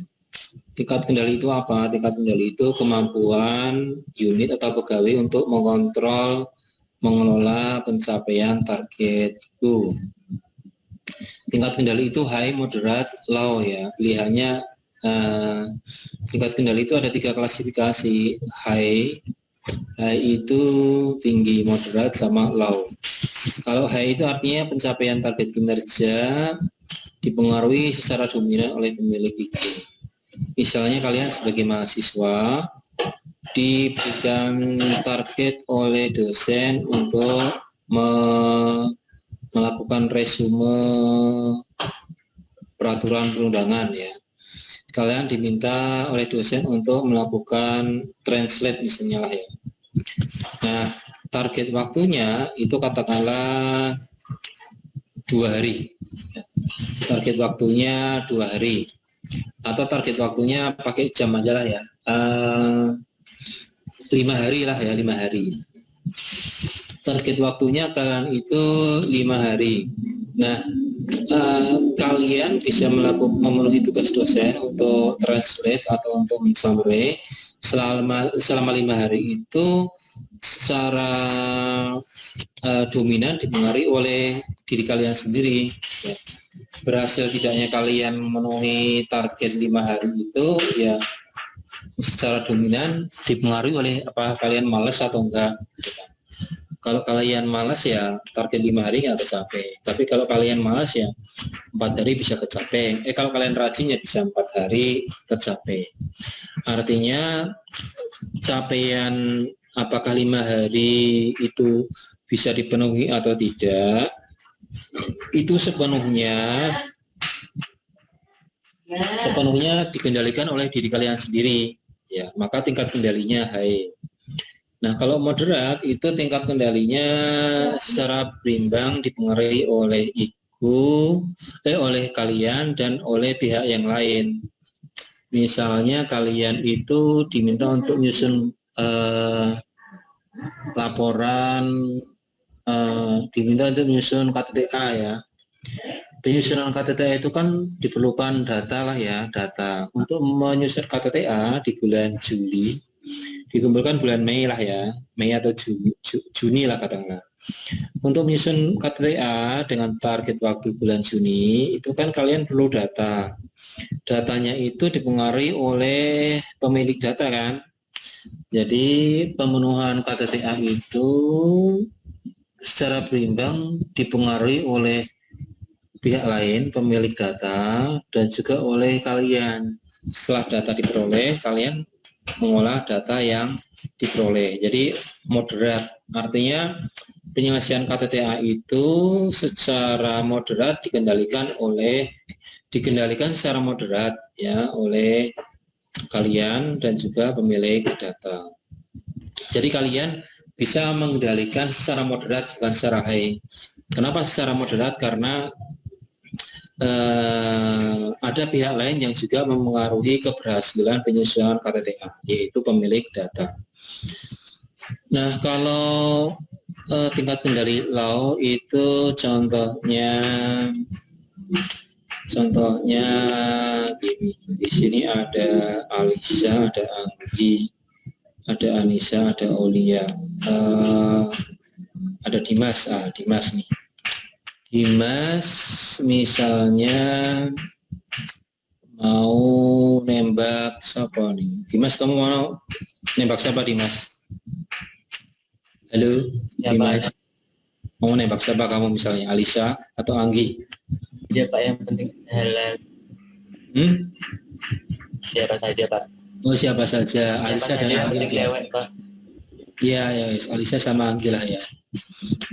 Speaker 1: Tingkat kendali itu apa? Tingkat kendali itu kemampuan unit atau pegawai untuk mengontrol, mengelola pencapaian targetku. Tingkat kendali itu high, moderate, low ya. Pilihannya tingkat kendali itu ada 3 klasifikasi. High itu tinggi, moderate, sama low. Kalau high itu artinya pencapaian target kinerja dipengaruhi secara dominan oleh pemilik itu. Misalnya kalian sebagai mahasiswa diberikan target oleh dosen untuk melakukan resume peraturan perundangan ya. Kalian diminta oleh dosen untuk melakukan translate misalnya lah ya. Nah, target waktunya itu katakanlah 2 hari. Target waktunya 2 hari. Atau target waktunya pakai jam aja lah ya. 5 hari lah ya, 5 hari. Target waktunya kalian itu 5 hari. Nah, kalian bisa memenuhi tugas dosen untuk translate atau untuk mensummary selama 5 hari itu secara dominan dipengaruhi oleh diri kalian sendiri ya. Berhasil tidaknya kalian memenuhi target 5 hari itu ya secara dominan dipengaruhi oleh apa kalian malas atau enggak. Kalau kalian malas ya target 5 hari nggak kecapai. Tapi kalau kalian malas ya 4 hari bisa kecapai. Kalau kalian rajin ya bisa 4 hari kecapai. Artinya capaian apakah 5 hari itu bisa dipenuhi atau tidak itu sepenuhnya dikendalikan oleh diri kalian sendiri ya, maka tingkat kendalinya high. Nah, kalau moderat itu tingkat kendalinya secara berimbang dipengaruhi oleh oleh kalian dan oleh pihak yang lain. Misalnya kalian itu diminta untuk menyusun laporan, diminta untuk menyusun KTTA ya. Penyusunan KTTA itu kan diperlukan data lah ya, data. Untuk menyusun KTTA di bulan Juli, dikumpulkan bulan Mei lah ya, Mei atau Juni lah katakanlah. Untuk menyusun KTTA dengan target waktu bulan Juni, itu kan kalian perlu data. Datanya itu dipengaruhi oleh pemilik data kan. Jadi pemenuhan KTTA itu secara berimbang dipengaruhi oleh pihak lain, pemilik data, dan juga oleh kalian. Setelah data diperoleh, kalian mengolah data yang diperoleh. Jadi moderat, artinya penyelesaian KTTA itu secara moderat dikendalikan secara moderat ya oleh kalian dan juga pemilik data. Jadi kalian bisa mengendalikan secara moderat bukan secara high. Kenapa secara moderat? Karena ada pihak lain yang juga mempengaruhi keberhasilan penyusunan KTTA, yaitu pemilik data. Nah, kalau tingkat kendali low itu contohnya gini. Di sini ada Alisa, ada Anggi, ada Anissa, ada Aulia, ada Dimas. Dimas nih. Dimas misalnya mau nembak siapa nih? Dimas, kamu mau nembak siapa Dimas? Halo Dimas, mau nembak siapa kamu misalnya, Alisa atau Anggi?
Speaker 5: Siapa yang penting halal? Siapa saja Pak?
Speaker 1: Oh siapa saja, Alisa dan Anggi
Speaker 5: lewat Pak.
Speaker 1: Iya ya, Alisa sama Anggi lah ya.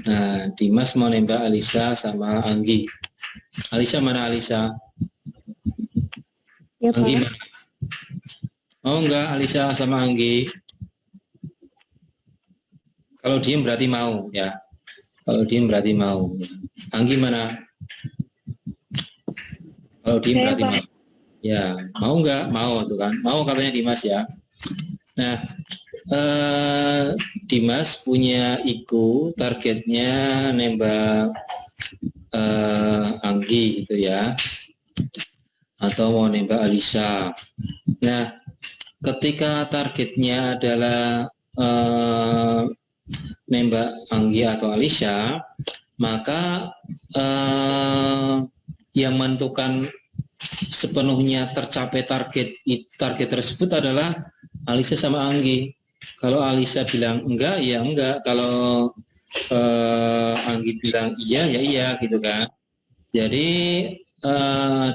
Speaker 1: Nah, Dimas mau nembak Alisa sama Anggi. Alisa mana Alisa?
Speaker 2: Ya,
Speaker 1: Anggi
Speaker 2: Pak.
Speaker 1: mana? Oh enggak, Alisa sama Anggi. Kalau diem berarti mau ya. Kalau diem berarti mau. Anggi mana? Kalau diem berarti mau. Ya, mau enggak? Mau tuh kan. Mau katanya Dimas ya. Nah, Dimas punya IQ, targetnya nembak Anggi gitu ya, atau mau nembak Alisa. Nah, ketika targetnya adalah nembak Anggi atau Alisha, maka yang menentukan sepenuhnya tercapai target tersebut adalah Alisha sama Anggi. Kalau Alisha bilang enggak, ya enggak. Kalau Anggi bilang iya, ya iya, gitu kan. Jadi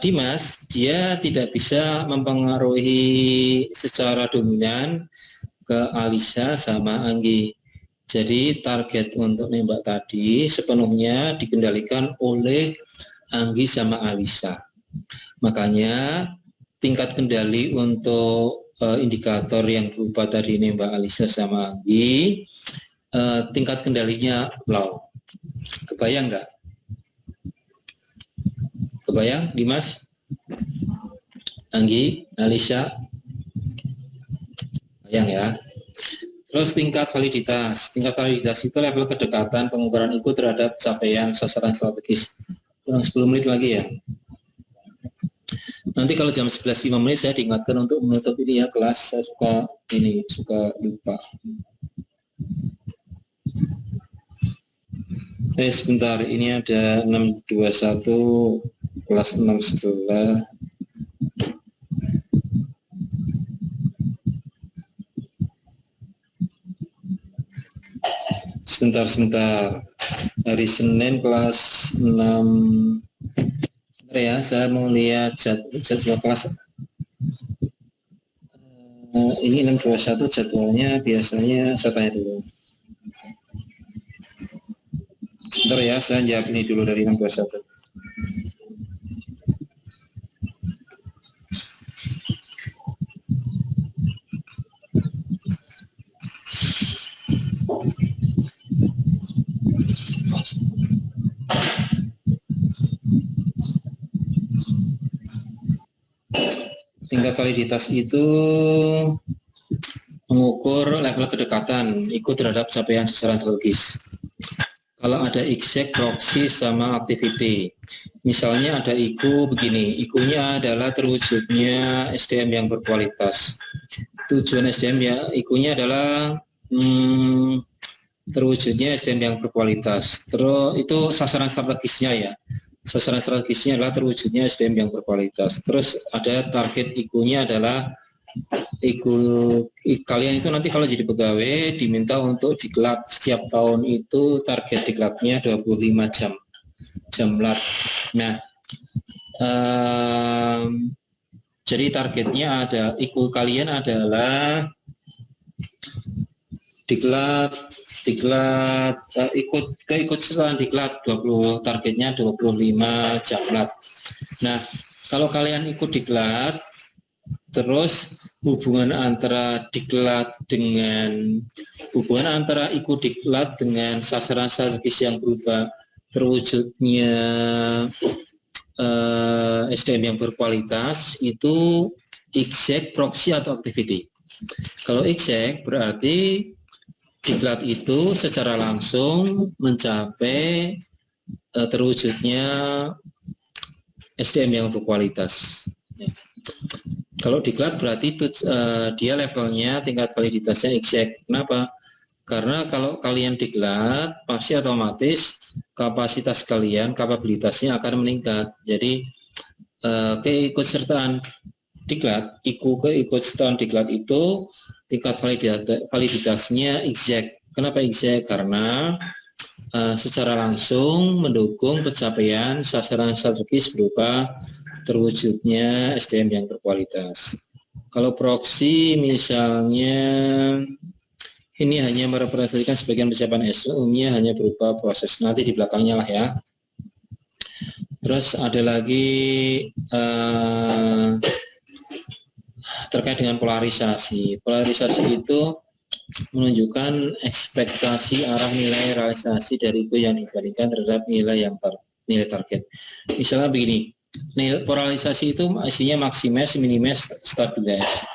Speaker 1: Dimas dia tidak bisa mempengaruhi secara dominan ke Alisha sama Anggi. Jadi target untuk nembak tadi sepenuhnya dikendalikan oleh Anggi sama Alisha. Makanya tingkat kendali untuk indikator yang berupa tadi nembak Alisha sama Anggi, tingkat kendalinya low. Kebayang nggak? Kebayang, Dimas? Anggi, Alisha? Kebayang ya? Terus tingkat validitas. Tingkat validitas itu level kedekatan pengukuran IQ terhadap capaian sasaran strategis. Kurang 10 menit lagi ya. Nanti kalau jam 11.05 saya diingatkan untuk menutup ini ya kelas. Saya suka lupa. Sebentar, ini ada 621 kelas 6 sebelah. Sebentar. Hari Senin kelas 6. Bentar ya, saya mau lihat jadwal kelas. Ini 621 jadwalnya biasanya saya tanya dulu. Sebentar ya, saya jawab ini dulu dari 621. Tingkat validitas itu mengukur level kedekatan IQ terhadap capaian sasaran strategis. Kalau ada exact, proxy, sama activity. Misalnya ada IQ begini, IQ-nya adalah terwujudnya SDM yang berkualitas. Tujuan SDM ya, IQ-nya adalah terwujudnya SDM yang berkualitas. Terus itu sasaran strategisnya ya. Sasaran strategisnya adalah terwujudnya SDM yang berkualitas. Terus ada target IQ-nya adalah IQ kalian itu nanti kalau jadi pegawai diminta untuk diklat setiap tahun itu target diklatnya 25 jam lat. Nah, jadi targetnya ada IQ kalian adalah diklat ikut setelah diklat 20 targetnya 25 jam lat. Nah, kalau kalian ikut diklat terus hubungan antara ikut diklat dengan sasaran strategis yang berubah terwujudnya SDM yang berkualitas itu exact, proxy atau activity. Kalau exact berarti diklat itu secara langsung mencapai terwujudnya SDM yang berkualitas. Kalau diklat berarti itu dia levelnya tingkat validitasnya exact. Kenapa? Karena kalau kalian diklat pasti otomatis kapasitas kalian, kapabilitasnya akan meningkat. Jadi keikutsertaan diklat, keikutsertaan diklat itu tingkat validitasnya exact. Kenapa exact? Karena secara langsung mendukung pencapaian sasaran strategis berupa terwujudnya SDM yang berkualitas. Kalau proxy misalnya ini hanya merepresentasikan sebagian persiapan umumnya hanya berupa proses, nanti di belakangnya lah ya. Terus ada lagi terkait dengan polarisasi. Polarisasi itu menunjukkan ekspektasi arah nilai realisasi dari itu yang dibandingkan terhadap nilai target. Misalnya begini, polarisasi itu isinya maximise, minimize, stabilize.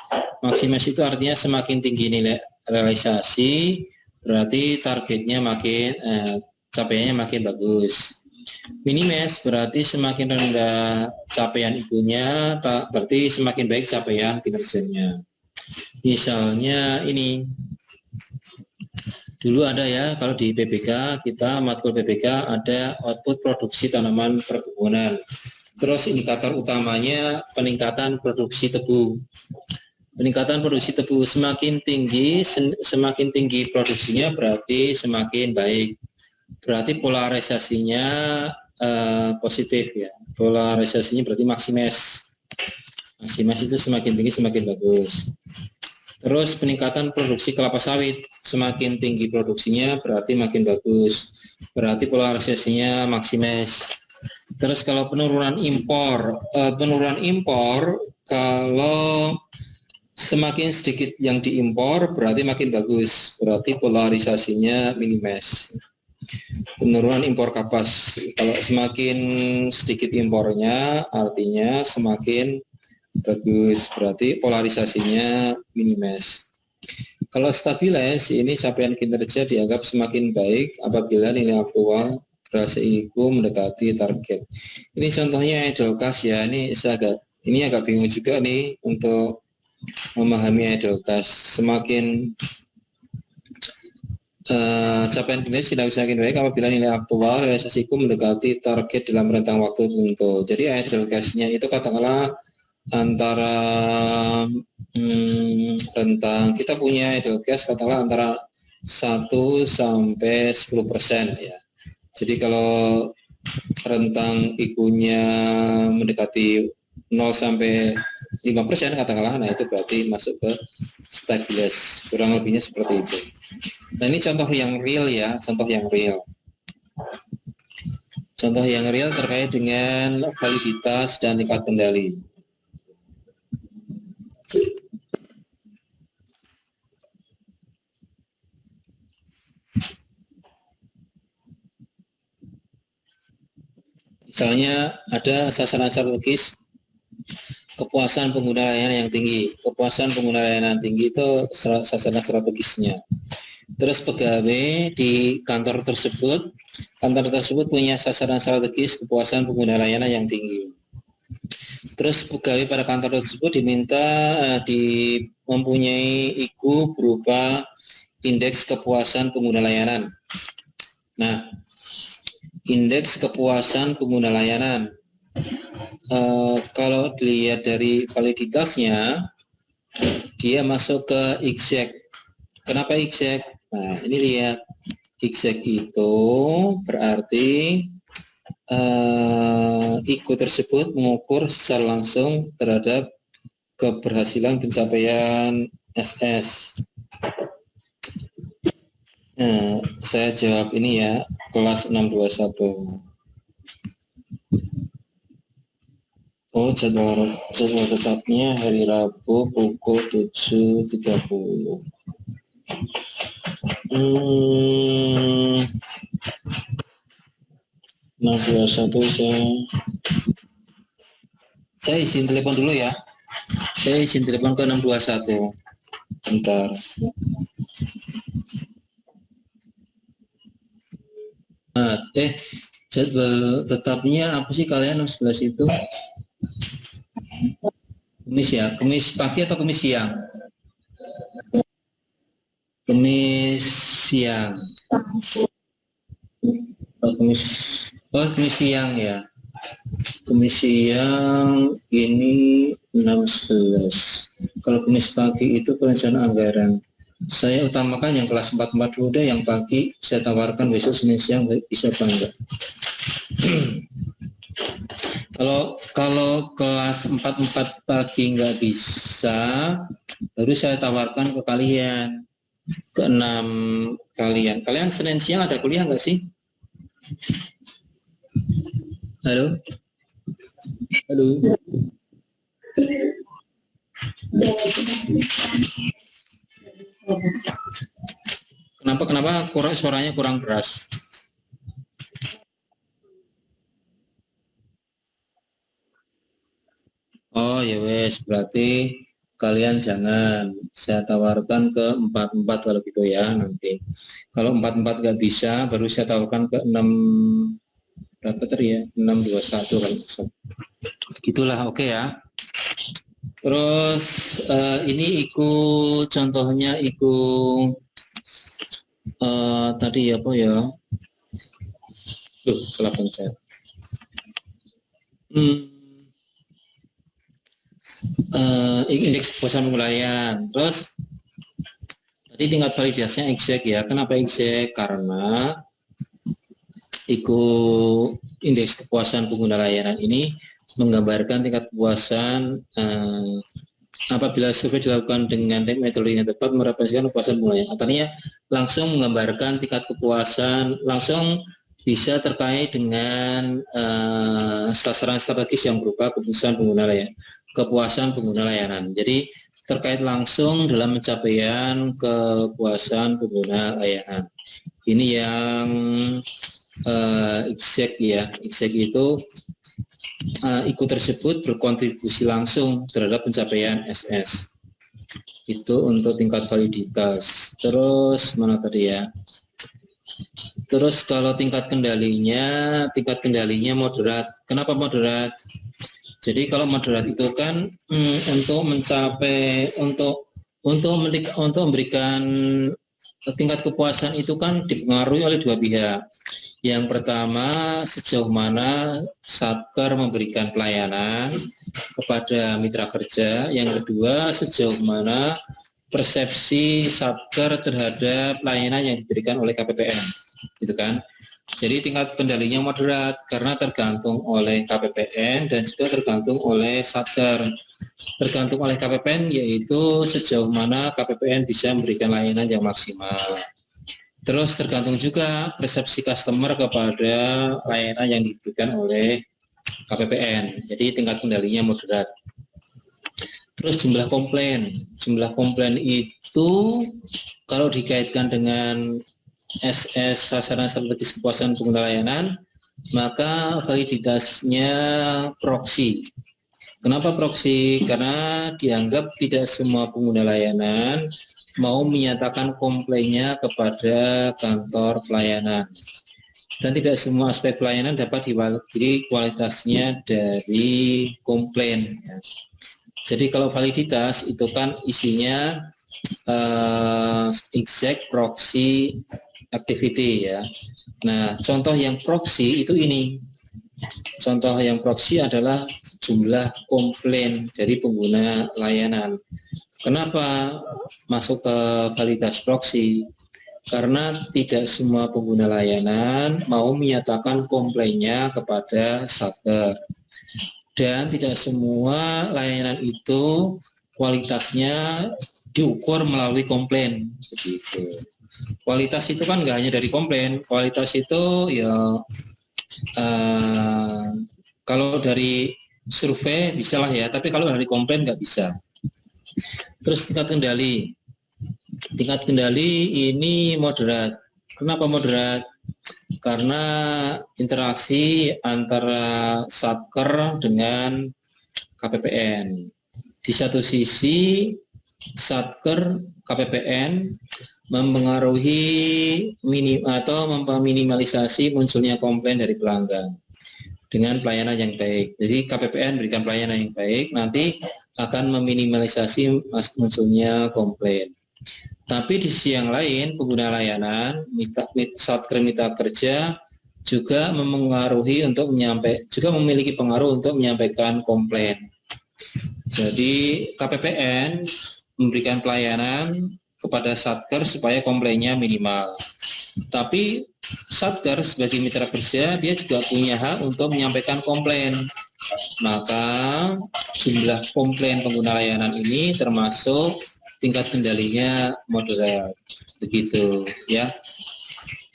Speaker 1: Maximise itu artinya semakin tinggi nilai realisasi berarti targetnya makin capaiannya makin bagus. Minimize berarti semakin rendah capaian IQ-nya, berarti semakin baik capaian kinerjanya. Misalnya ini Dulu ada ya, kalau di PBK, kita matkul PBK ada output produksi tanaman perkebunan. Terus indikator utamanya peningkatan produksi tebu. Peningkatan produksi tebu semakin tinggi produksinya berarti semakin baik. Berarti polarisasinya positif ya. Polarisasinya berarti maksimes. Maksimes itu semakin tinggi semakin bagus. Terus peningkatan produksi kelapa sawit, semakin tinggi produksinya berarti makin bagus. Berarti polarisasinya maksimes. Terus kalau penurunan impor kalau semakin sedikit yang diimpor berarti makin bagus. Berarti polarisasinya minimes. Penurunan impor kapas, kalau semakin sedikit impornya artinya semakin bagus, berarti polarisasinya minimes. Kalau stabilis, ini capaian kinerja dianggap semakin baik apabila nilai aktual rasio mendekati target. Ini contohnya Edelkas ya, ini agak bingung juga nih untuk memahami Edelkas. Semakin capaian kinerja tidak semakin baik apabila nilai aktual realisasiku mendekati target dalam rentang waktu tertentu. Jadi Edelkasnya itu katakanlah antara rentang, kita punya Edelgas katakanlah antara 1 sampai 10% ya. Jadi kalau rentang IQ-nya mendekati 0 sampai 5% katakanlah, nah itu berarti masuk ke stabilis, kurang lebihnya seperti itu. Nah ini contoh yang real ya, contoh yang real terkait dengan validitas dan tingkat kendali. Misalnya ada sasaran strategis kepuasan pengguna layanan yang tinggi. Kepuasan pengguna layanan tinggi itu sasaran strategisnya. Terus pegawai di kantor tersebut punya sasaran strategis kepuasan pengguna layanan yang tinggi. Terus pegawai pada kantor tersebut diminta mempunyai IQ berupa indeks kepuasan pengguna layanan. Nah, indeks kepuasan pengguna layanan, kalau dilihat dari validitasnya, dia masuk ke exact. Kenapa exact? Nah, ini lihat, exact itu berarti IQ tersebut mengukur secara langsung terhadap keberhasilan pencapaian SS. Nah, saya jawab ini ya, kelas 621. Oh, jadwal tetapnya hari Rabu pukul 7.30. 621 saya izin telepon dulu ya. Saya izin telepon ke 621. Bentar. Nah, jadwal tetapnya apa sih kalian 11 itu? Kemis ya, Kemis pagi atau Kemis siang? Kemis siang. Kemis siang ya. Kemis siang ini 6-11. Kalau Kemis pagi itu perencanaan anggaran. Saya utamakan yang kelas 4 dulu deh, yang pagi saya tawarkan besok Senin siang bisa apa enggak. Kalau kelas 4 pagi nggak bisa, baru saya tawarkan ke kalian, ke 6 kalian. Kalian Senin siang ada kuliah nggak sih? Halo? Halo? Kenapa suaranya kurang keras? Oh ya wes, berarti kalian jangan, saya tawarkan ke 4 kalau gitu ya nanti. Kalau 4 nggak bisa, baru saya tawarkan ke 6 berapa tadi ya? 621 kalau gitulah, oke ya. Terus ini contohnya Tadi apa ya? Salah pencet. Indeks kepuasan pengguna. Terus tadi tingkat validasinya exact ya. Kenapa exact? Karena indeks kepuasan pengguna layanan ini menggambarkan tingkat kepuasan apabila survei dilakukan dengan metode yang tepat merepresentasikan kepuasan pengguna. Artinya langsung menggambarkan tingkat kepuasan, langsung bisa terkait dengan sasaran strategis yang berupa kepuasan pengguna layanan. Jadi terkait langsung dalam pencapaian kepuasan pengguna layanan. Ini yang exact ya. Exact itu ikut tersebut berkontribusi langsung terhadap pencapaian SS. Itu untuk tingkat validitas. Terus mana tadi ya? Terus kalau tingkat kendalinya moderat. Kenapa moderat? Jadi kalau moderat itu kan untuk memberikan tingkat kepuasan itu kan dipengaruhi oleh dua pihak. Yang pertama, sejauh mana Satker memberikan pelayanan kepada mitra kerja. Yang kedua, sejauh mana persepsi Satker terhadap pelayanan yang diberikan oleh KPPN, gitu kan? Jadi tingkat kendalinya moderat karena tergantung oleh KPPN dan juga tergantung oleh Satker. Tergantung oleh KPPN yaitu sejauh mana KPPN bisa memberikan layanan yang maksimal. Terus tergantung juga persepsi customer kepada layanan yang diberikan oleh KPPN. Jadi tingkat kendalinya moderat. Terus jumlah komplain itu kalau dikaitkan dengan SS sasaran strategis kepuasan pengguna layanan, maka validitasnya proxy. Kenapa proxy? Karena dianggap tidak semua pengguna layanan mau menyatakan komplainnya kepada kantor pelayanan. Dan tidak semua aspek pelayanan dapat diwakili kualitasnya dari komplain. Jadi kalau validitas itu kan isinya exact, proxy, activity ya. Nah, contoh yang proxy itu ini. Contoh yang proxy adalah jumlah komplain dari pengguna layanan. Kenapa masuk ke validitas proxy? Karena tidak semua pengguna layanan mau menyatakan komplainnya kepada Satker. Dan tidak semua layanan itu kualitasnya diukur melalui komplain. Begitu. Kualitas itu kan nggak hanya dari komplain. Kualitas itu ya kalau dari survei bisa lah ya, tapi kalau dari komplain nggak bisa. Terus tingkat kendali ini moderat. Kenapa moderat? Karena interaksi antara Satker dengan KPPN. Di satu sisi Satker KPPN mempengaruhi meminimalisasi munculnya komplain dari pelanggan dengan pelayanan yang baik. Jadi KPPN berikan pelayanan yang baik, nanti akan meminimalisasi munculnya komplain. Tapi di sisi yang lain, pengguna layanan, Satker mitra kerja juga memiliki pengaruh untuk menyampaikan komplain. Jadi KPPN memberikan pelayanan kepada Satker supaya komplainnya minimal. Tapi Satker sebagai mitra kerja dia juga punya hak untuk menyampaikan komplain. Maka jumlah komplain pengguna layanan ini termasuk tingkat kendalinya moderat, begitu ya.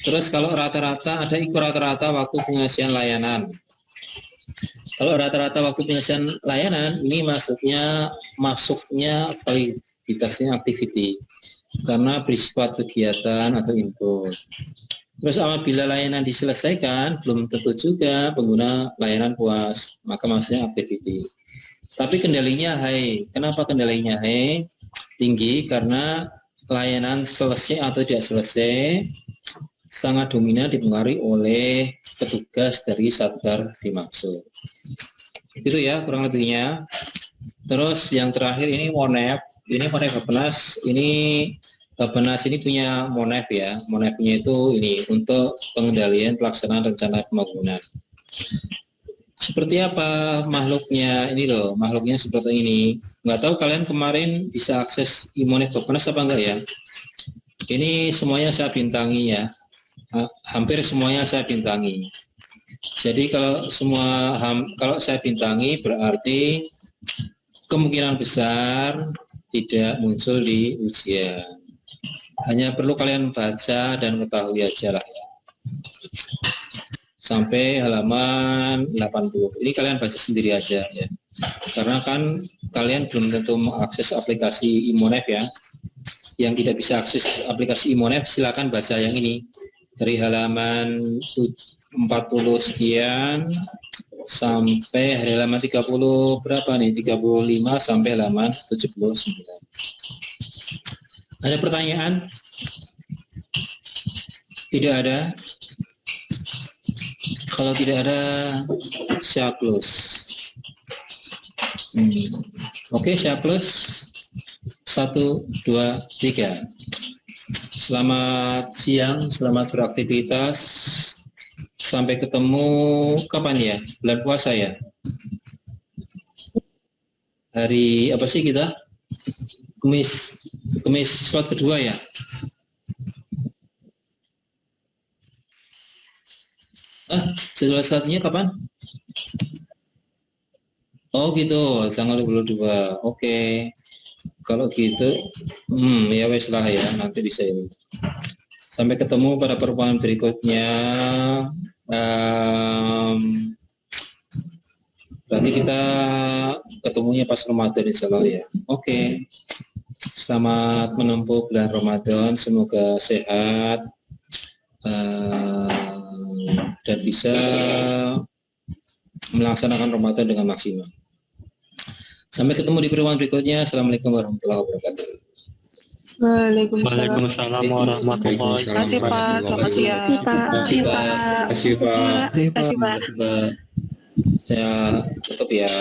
Speaker 1: Terus kalau rata-rata ada rata-rata waktu penyelesaian layanan. Kalau rata-rata waktu penyelesaian layanan ini masuknya validitasnya activity karena bersifat kegiatan atau input. Terus apabila layanan diselesaikan belum tentu juga pengguna layanan puas, maka maksudnya activity. Tapi kendalinya high. Kenapa kendalinya high? Tinggi karena layanan selesai atau tidak selesai sangat dominan dipengaruhi oleh petugas dari Satker dimaksud. Itu ya kurang lebihnya. Terus yang terakhir ini Monep. Ini Monep Bapenas ini Bapenas ini punya Monef ya. Monefnya itu ini untuk pengendalian pelaksanaan rencana pembangunan. Seperti apa makhluknya ini loh, makhluknya seperti ini. Nggak tahu kalian kemarin bisa akses Monef Bapenas apa enggak ya? Ini semuanya saya bintangi ya. Hampir semuanya saya bintangi. Jadi kalau saya bintangi berarti kemungkinan besar tidak muncul di ujian. Hanya perlu kalian baca dan ketahui aja lah ya. Sampai halaman 80. Ini kalian baca sendiri aja ya. Karena kan kalian belum tentu mengakses aplikasi Imonef ya. Yang tidak bisa akses aplikasi Imonef silakan baca yang ini. Dari halaman 40 sekian sampai halaman 30 berapa nih? 35 sampai halaman 79. Ada pertanyaan? Tidak ada? Kalau tidak ada, saya close. Oke, saya close. 1, 2, 3. Selamat siang, selamat beraktivitas. Sampai ketemu kapan ya? Bulan puasa ya? Hari apa sih kita? Kemis slot kedua ya? Jadwal selanjutnya kapan? Oh gitu, tanggal 22. Oke. Kalau gitu, ya wes lah ya, nanti bisa ini. Sampai ketemu pada pertemuan berikutnya. Berarti kita ketemunya pas Ramadan insya Allah ya. Oke. Selamat menempuh bulan Ramadan, semoga sehat dan bisa melaksanakan Ramadan dengan maksimal. Sampai ketemu di pertemuan berikutnya. Assalamualaikum warahmatullahi wabarakatuh.
Speaker 2: Waalaikumsalam.
Speaker 3: warahmatullahi
Speaker 2: Terima kasih Pak, selamat siang.
Speaker 1: Terima kasih Pak.
Speaker 2: Terima kasih Pak.
Speaker 1: Saya tutup ya.